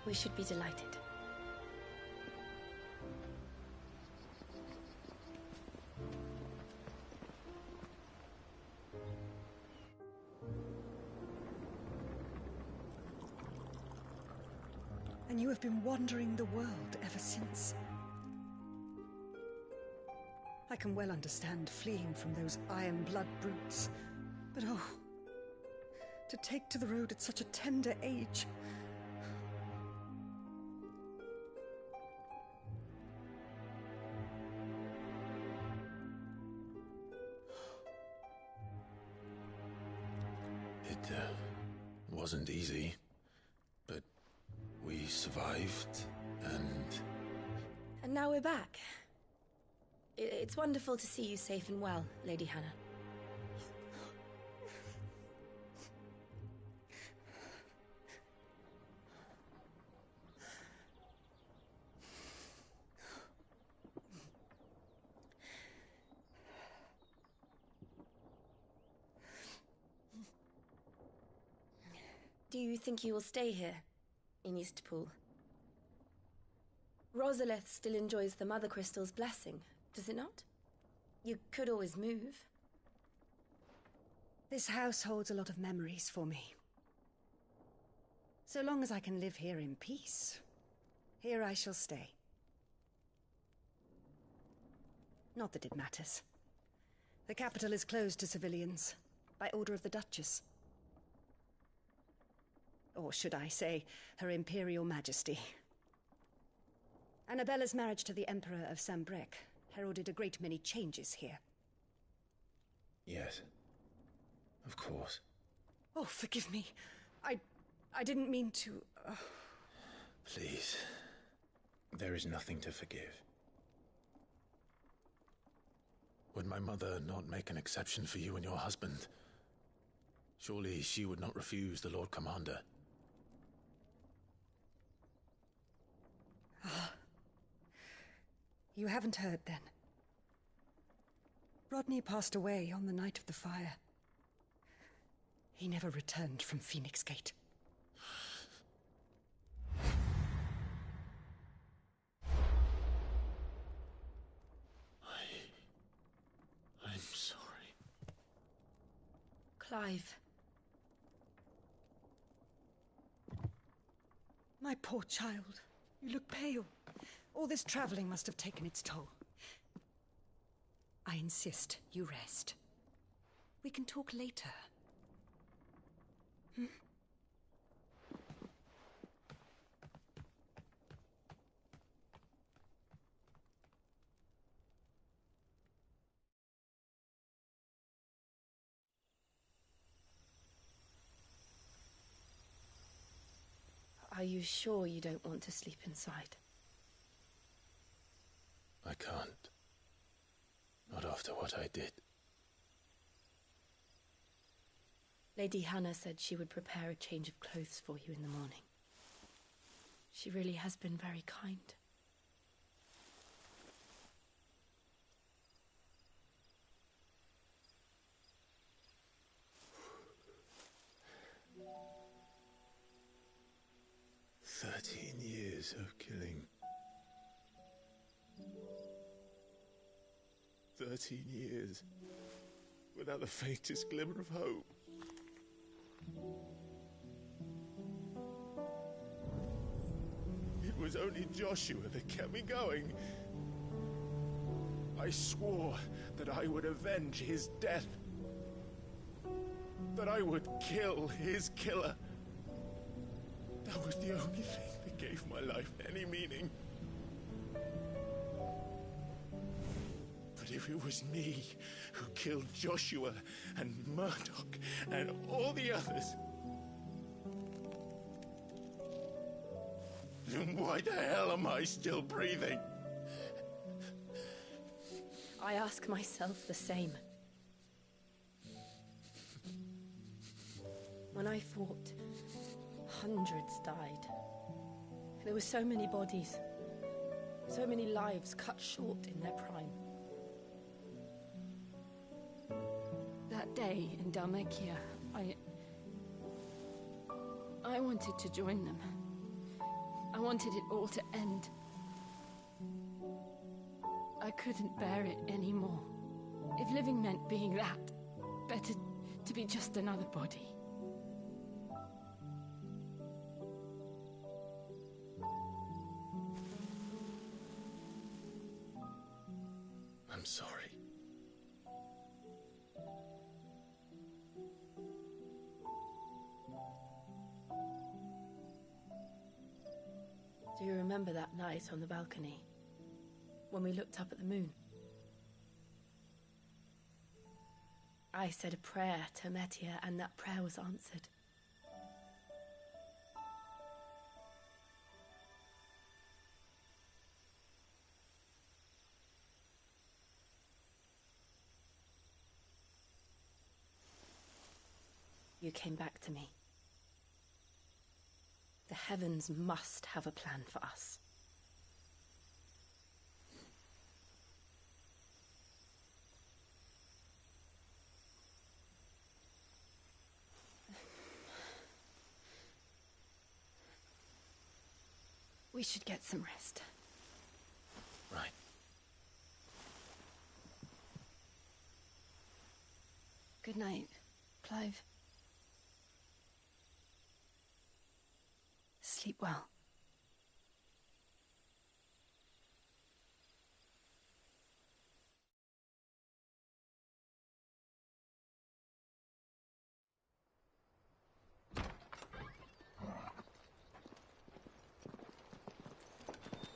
We should be delighted. And you have been wandering the world ever since. I can well understand fleeing from those iron blood brutes, but oh, to take to the road at such a tender age. It wasn't easy, but we survived, and... And now we're back. It's wonderful to see you safe and well, Lady Hannah. Do you think you will stay here, in Eastpool? Rosalith still enjoys the Mother Crystal's blessing, does it not? You could always move. This house holds a lot of memories for me. So long as I can live here in peace, here I shall stay. Not that it matters. The capital is closed to civilians, by order of the Duchess. Or should I say, Her Imperial Majesty. Annabella's marriage to the Emperor of Sambrec heralded a great many changes here. Yes. Of course. Oh, forgive me. I didn't mean to... Please. There is nothing to forgive. Would my mother not make an exception for you and your husband? Surely she would not refuse the Lord Commander. You haven't heard, then. Rodney passed away on the night of the fire. He never returned from Phoenix Gate. I'm sorry. Clive. My poor child. You look pale. All this traveling must have taken its toll. I insist you rest. We can talk later. Hmm? Are you sure you don't want to sleep inside? I can't. Not after what I did. Lady Hannah said she would prepare a change of clothes for you in the morning. She really has been very kind. Years of killing. 13 years without the faintest glimmer of hope. It was only Joshua that kept me going. I swore that I would avenge his death. That I would kill his killer. That was the only thing that gave my life any meaning. But if it was me who killed Joshua and Murdoch and all the others, then why the hell am I still breathing? I ask myself the same. When I fought, hundreds died. There were so many bodies, so many lives cut short in their prime. That day in Dalmekia, I wanted to join them. I wanted it all to end. I couldn't bear it anymore. If living meant being that, better to be just another body. I'm sorry. Do you remember that night on the balcony, when we looked up at the moon? I said a prayer to Metia, and that prayer was answered. You came back to me. The heavens must have a plan for us. We should get some rest. Right. Good night, Clive. Sleep well.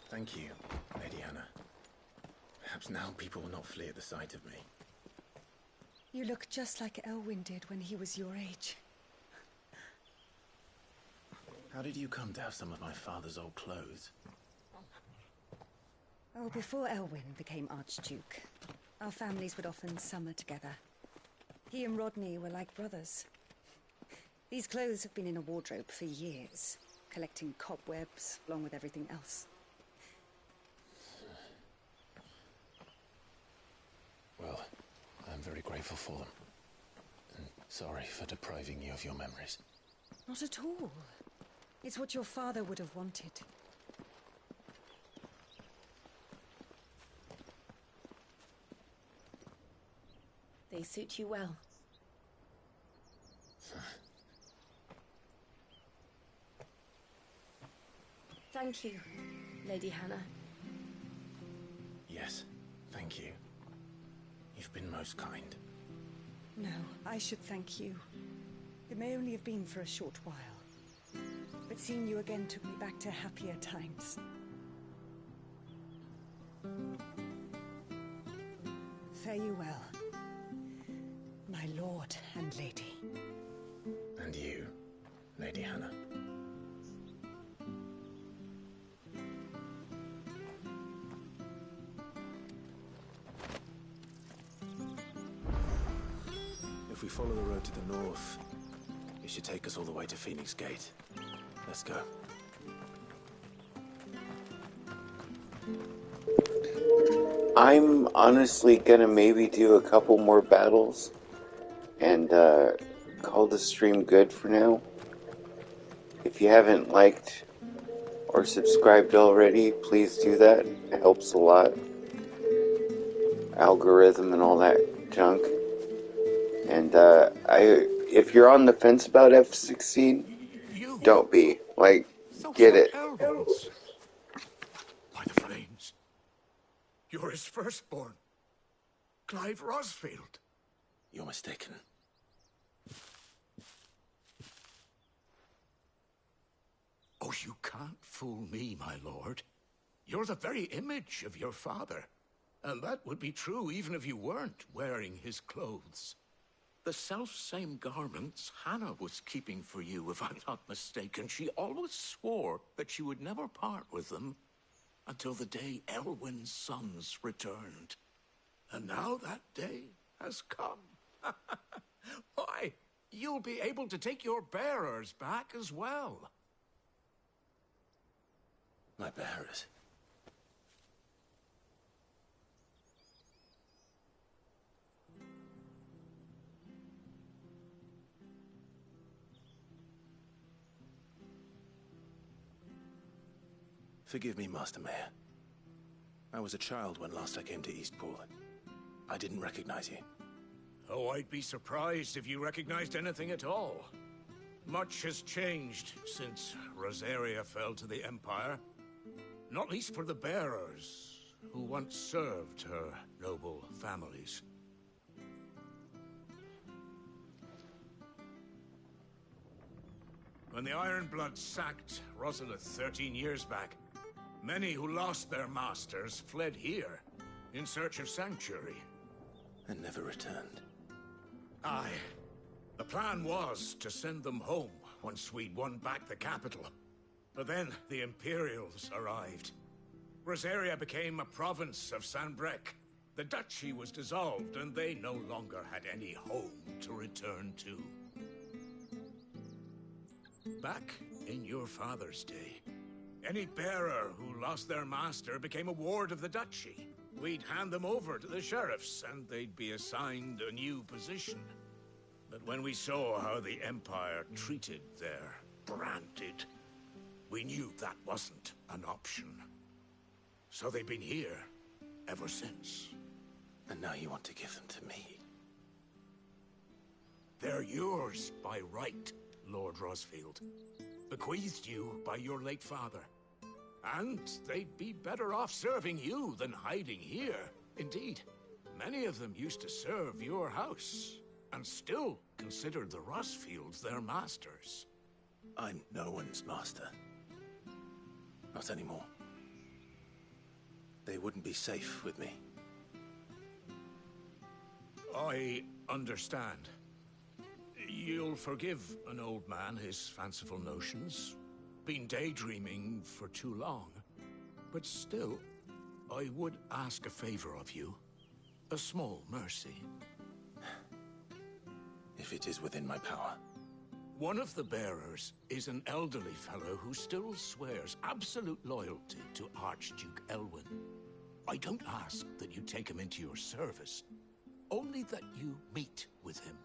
Thank you, Lady Hannah. Perhaps now people will not flee at the sight of me. You look just like Elwyn did when he was your age. How did you come to have some of my father's old clothes? Oh, before Elwyn became Archduke, our families would often summer together. He and Rodney were like brothers. These clothes have been in a wardrobe for years, collecting cobwebs along with everything else. Well, I'm very grateful for them. And sorry for depriving you of your memories. Not at all. It's what your father would have wanted. They suit you well. Thank you, Lady Hannah. Yes, thank you. You've been most kind. No, I should thank you. It may only have been for a short while, but seeing you again took me back to happier times. Fare you well, my lord and lady. And you, Lady Hannah. If we follow the road to the north, it should take us all the way to Phoenix Gate. Let's go. I'm honestly gonna maybe do a couple more battles and call the stream good for now. If you haven't liked or subscribed already, please do that. It helps a lot. Algorithm and all that junk. And if you're on the fence about F16, don't be. Like, get it. By the flames. You're his firstborn. Clive Rosfield. You're mistaken. Oh, you can't fool me, my lord. You're the very image of your father. And that would be true even if you weren't wearing his clothes. The self-same garments Hannah was keeping for you, if I'm not mistaken. She always swore that she would never part with them until the day Elwyn's sons returned. And now that day has come. Why, you'll be able to take your bearers back as well. My bearers? Forgive me, Master Mayor. I was a child when last I came to Eastpool. I didn't recognize you. Oh, I'd be surprised if you recognized anything at all. Much has changed since Rosaria fell to the Empire. Not least for the bearers, who once served her noble families. When the Ironbloods sacked Rosalith 13 years back, many who lost their masters fled here in search of sanctuary. And never returned. Aye. The plan was to send them home once we'd won back the capital. But then the Imperials arrived. Rosaria became a province of Sanbreque. The duchy was dissolved, and they no longer had any home to return to. Back in your father's day, any bearer who lost their master became a ward of the duchy. We'd hand them over to the sheriffs, and they'd be assigned a new position. But when we saw how the Empire treated their branded, we knew that wasn't an option. So they've been here ever since. And now you want to give them to me? They're yours by right, Lord Rosfield. Bequeathed you by your late father. And they'd be better off serving you than hiding here. Indeed, many of them used to serve your house, and still considered the Rosfields their masters. I'm no one's master. Not anymore. They wouldn't be safe with me. I understand. You'll forgive an old man his fanciful notions. Been daydreaming for too long. But still, I would ask a favor of you. A small mercy. If it is within my power. One of the bearers is an elderly fellow who still swears absolute loyalty to Archduke Elwyn. I don't ask that you take him into your service, only that you meet with him.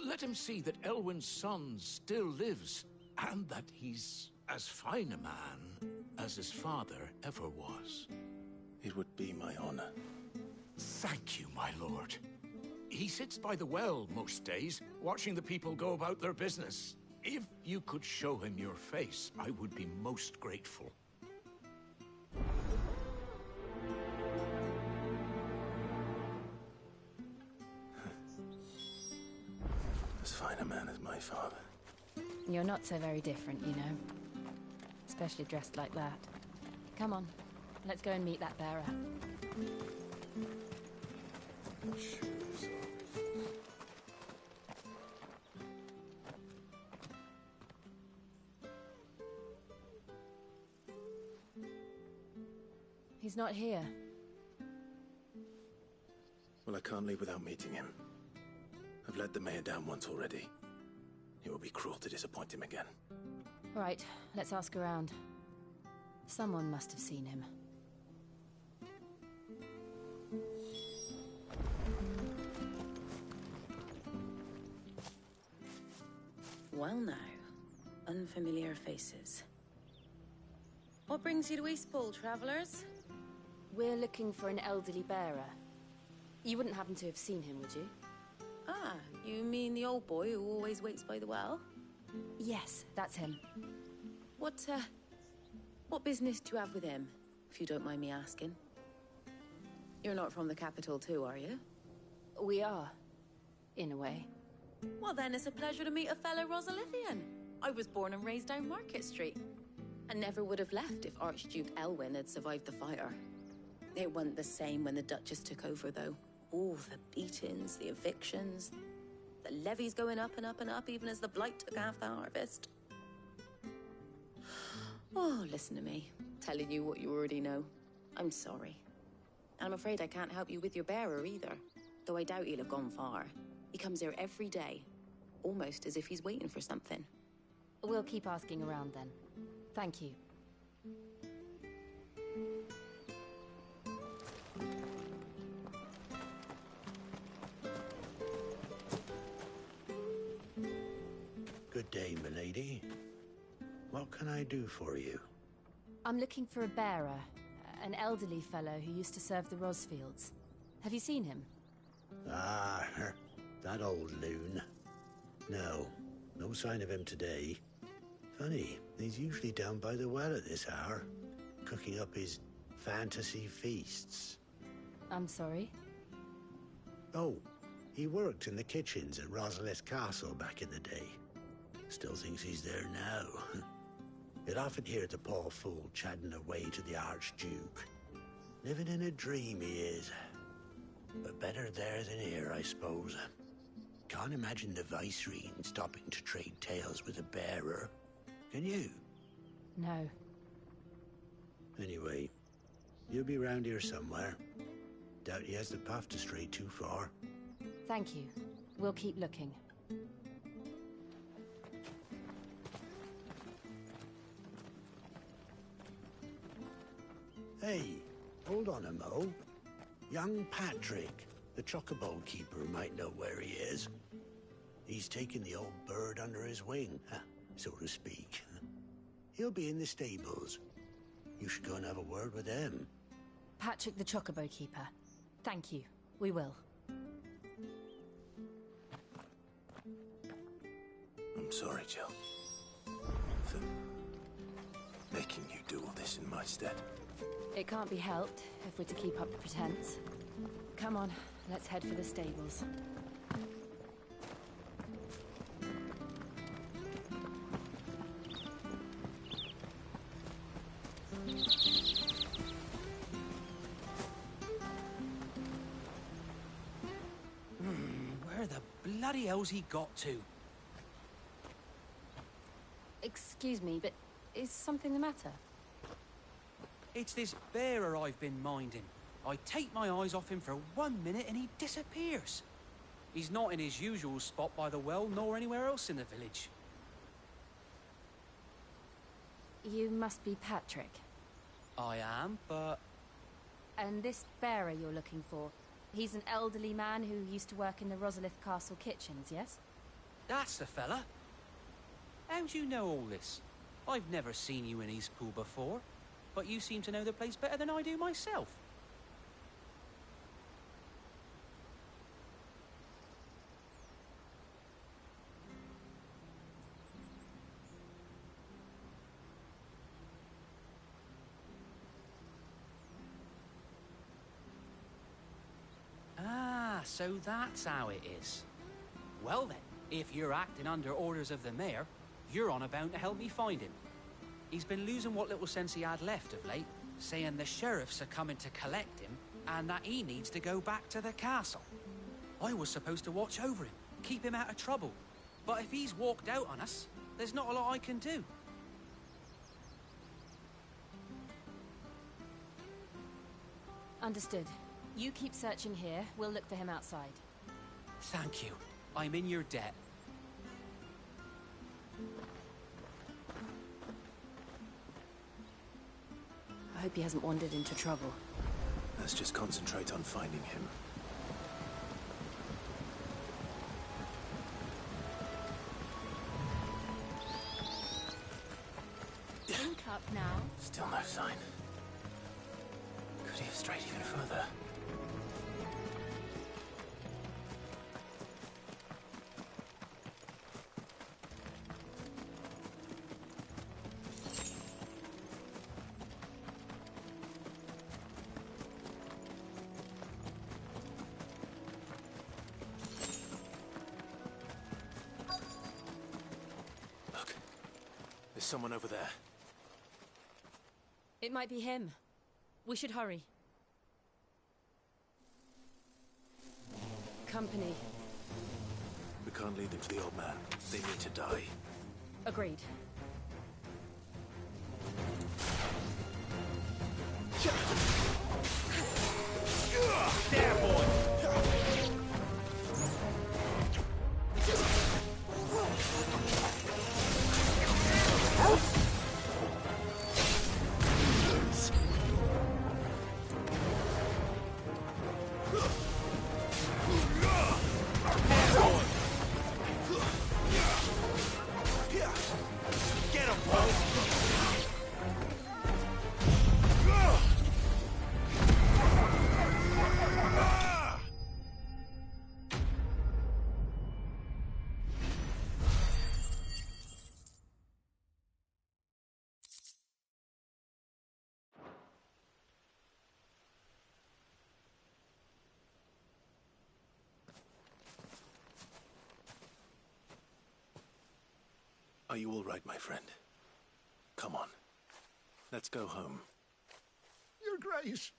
Let him see that Elwyn's son still lives, and that he's as fine a man as his father ever was. It would be my honor. Thank you, my lord. He sits by the well most days, watching the people go about their business. If you could show him your face, I would be most grateful. As fine a man as my father. You're not so very different, you know. Especially dressed like that. Come on, let's go and meet that bearer. He's not here. Well, I can't leave without meeting him. I've let the mayor down once already. It would be cruel to disappoint him again. All right, let's ask around. Someone must have seen him. Well now, unfamiliar faces. What brings you to Eastpool, travelers? We're looking for an elderly bearer. You wouldn't happen to have seen him, would you? Ah, you mean the old boy who always waits by the well? Yes, that's him. What business do you have with him, if you don't mind me asking? You're not from the capital too, are you? We are, in a way. Well, then it's a pleasure to meet a fellow Rosalithian. I was born and raised down Market Street. And never would have left if Archduke Elwyn had survived the fire. It wasn't the same when the Duchess took over, though. Oh, the beatings, the evictions, the levies going up and up and up, even as the blight took half the harvest. Oh, listen to me, telling you what you already know. I'm sorry. And I'm afraid I can't help you with your bearer either, though I doubt he'll have gone far. He comes here every day, almost as if he's waiting for something. We'll keep asking around then. Thank you. Good day, milady. What can I do for you? I'm looking for a bearer, an elderly fellow who used to serve the Rosfields. Have you seen him? Ah, that old loon. No sign of him today. Funny, he's usually down by the well at this hour, cooking up his fantasy feasts. I'm sorry? Oh, he worked in the kitchens at Rosalith Castle back in the day. Still thinks he's there now. You'd often hear the poor fool chatting away to the Archduke. Living in a dream he is. But better there than here, I suppose. Can't imagine the Viceroy stopping to trade tales with a bearer. Can you? No. Anyway, you'll be round here somewhere. Doubt he has the path to stray too far. Thank you. We'll keep looking. Hey, hold on a mo. Young Patrick, the chocobo keeper, might know where he is. He's taken the old bird under his wing, so to speak. He'll be in the stables. You should go and have a word with him. Patrick the Chocobo Keeper. Thank you. We will. I'm sorry, Jill. For making you do all this in my stead. It can't be helped if we're to keep up the pretense. Come on, let's head for the stables. Where the bloody hell's he got to? Excuse me, but is something the matter? It's this bearer I've been minding. I take my eyes off him for 1 minute and he disappears. He's not in his usual spot by the well, nor anywhere else in the village. You must be Patrick. I am, but... And this bearer you're looking for, he's an elderly man who used to work in the Rosalith Castle kitchens, yes? That's the fella. How'd you know all this? I've never seen you in Eastpool before, but you seem to know the place better than I do myself. Ah, so that's how it is. Well then, if you're acting under orders of the mayor, you're on about to help me find him. He's been losing what little sense he had left of late, saying the sheriffs are coming to collect him and that he needs to go back to the castle. I was supposed to watch over him, keep him out of trouble. But if he's walked out on us, there's not a lot I can do. Understood. You keep searching here, we'll look for him outside. Thank you. I'm in your debt. I hope he hasn't wandered into trouble. Let's just concentrate on finding him. Link up now. Still no sign. Could he have strayed even further? someone over there. It might be him. We should hurry. Company. We can't lead them to the old man. They need to die. Agreed. There, boy! Get him, boy! Are you all right, my friend? Come on. Let's go home. Your Grace,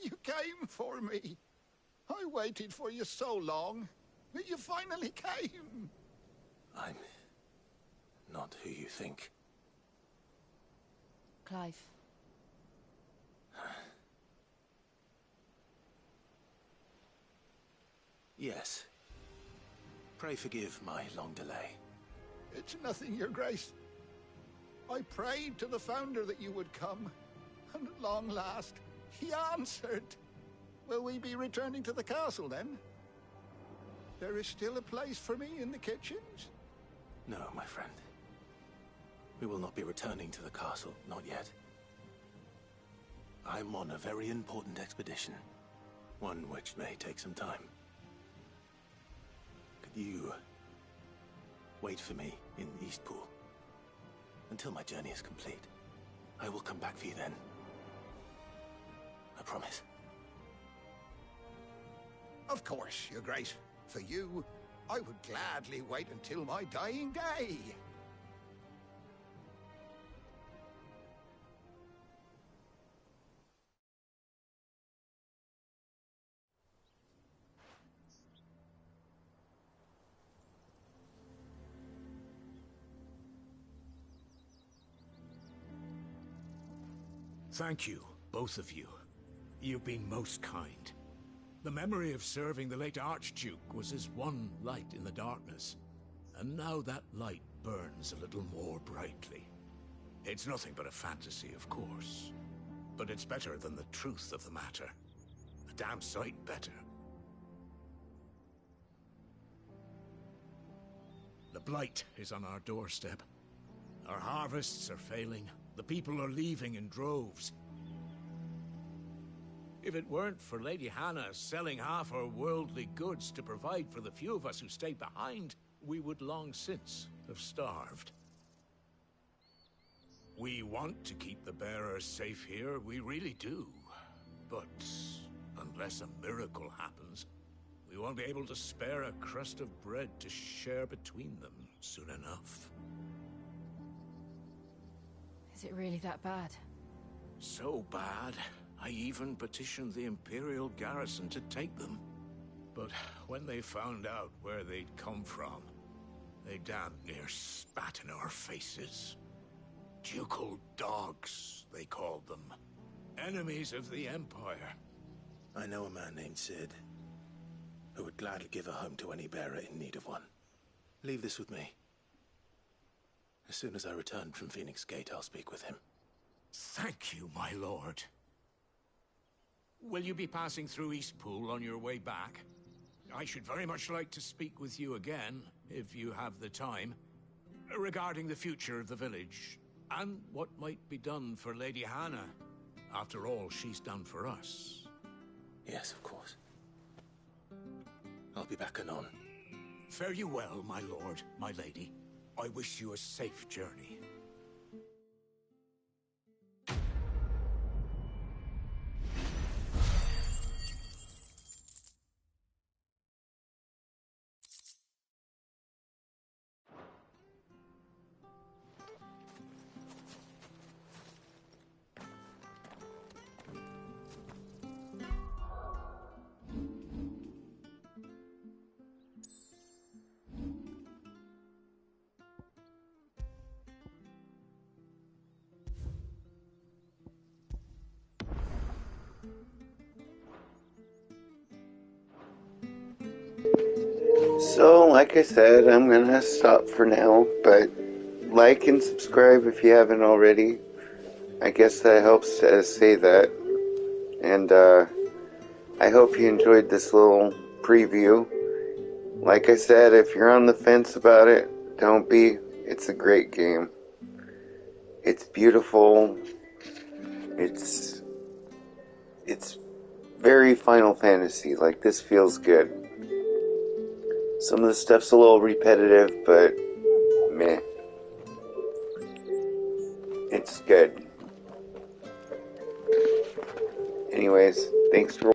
you came for me. I waited for you so long, but you finally came. I'm not who you think. Clive. Yes. Pray forgive my long delay. It's nothing, Your Grace. I prayed to the Founder that you would come, and at long last, he answered. Will we be returning to the castle, then? There is still a place for me in the kitchens? No, my friend. We will not be returning to the castle, not yet. I'm on a very important expedition. One which may take some time. Could you wait for me in Eastpool until my journey is complete? I will come back for you then. I promise. Of course, Your Grace. For you, I would gladly wait until my dying day. Thank you, both of you. You've been most kind. The memory of serving the late Archduke was as one light in the darkness, and now that light burns a little more brightly. It's nothing but a fantasy, of course, but it's better than the truth of the matter. A damn sight better. The blight is on our doorstep. Our harvests are failing. The people are leaving in droves. If it weren't for Lady Hannah selling half her worldly goods to provide for the few of us who stayed behind, we would long since have starved. We want to keep the bearers safe here, we really do. But unless a miracle happens, we won't be able to spare a crust of bread to share between them soon enough. Is it really that bad? So bad, I even petitioned the Imperial garrison to take them. But when they found out where they'd come from, they damn near spat in our faces. Ducal dogs, they called them. Enemies of the Empire. I know a man named Sid, who would gladly give a home to any bearer in need of one. Leave this with me. As soon as I return from Phoenix Gate, I'll speak with him. Thank you, my lord. Will you be passing through Eastpool on your way back? I should very much like to speak with you again, if you have the time, regarding the future of the village, and what might be done for Lady Hannah. After all she's done for us. Yes, of course. I'll be back anon. Fare you well, my lord, my lady. I wish you a safe journey. So, like I said, I'm gonna stop for now, but like and subscribe if you haven't already. I guess that helps to say that. And, I hope you enjoyed this little preview. Like I said, if you're on the fence about it, don't be. It's a great game. It's beautiful. It's very Final Fantasy. Like, this feels good. Some of the stuff's a little repetitive, but meh. It's good. Anyways, thanks for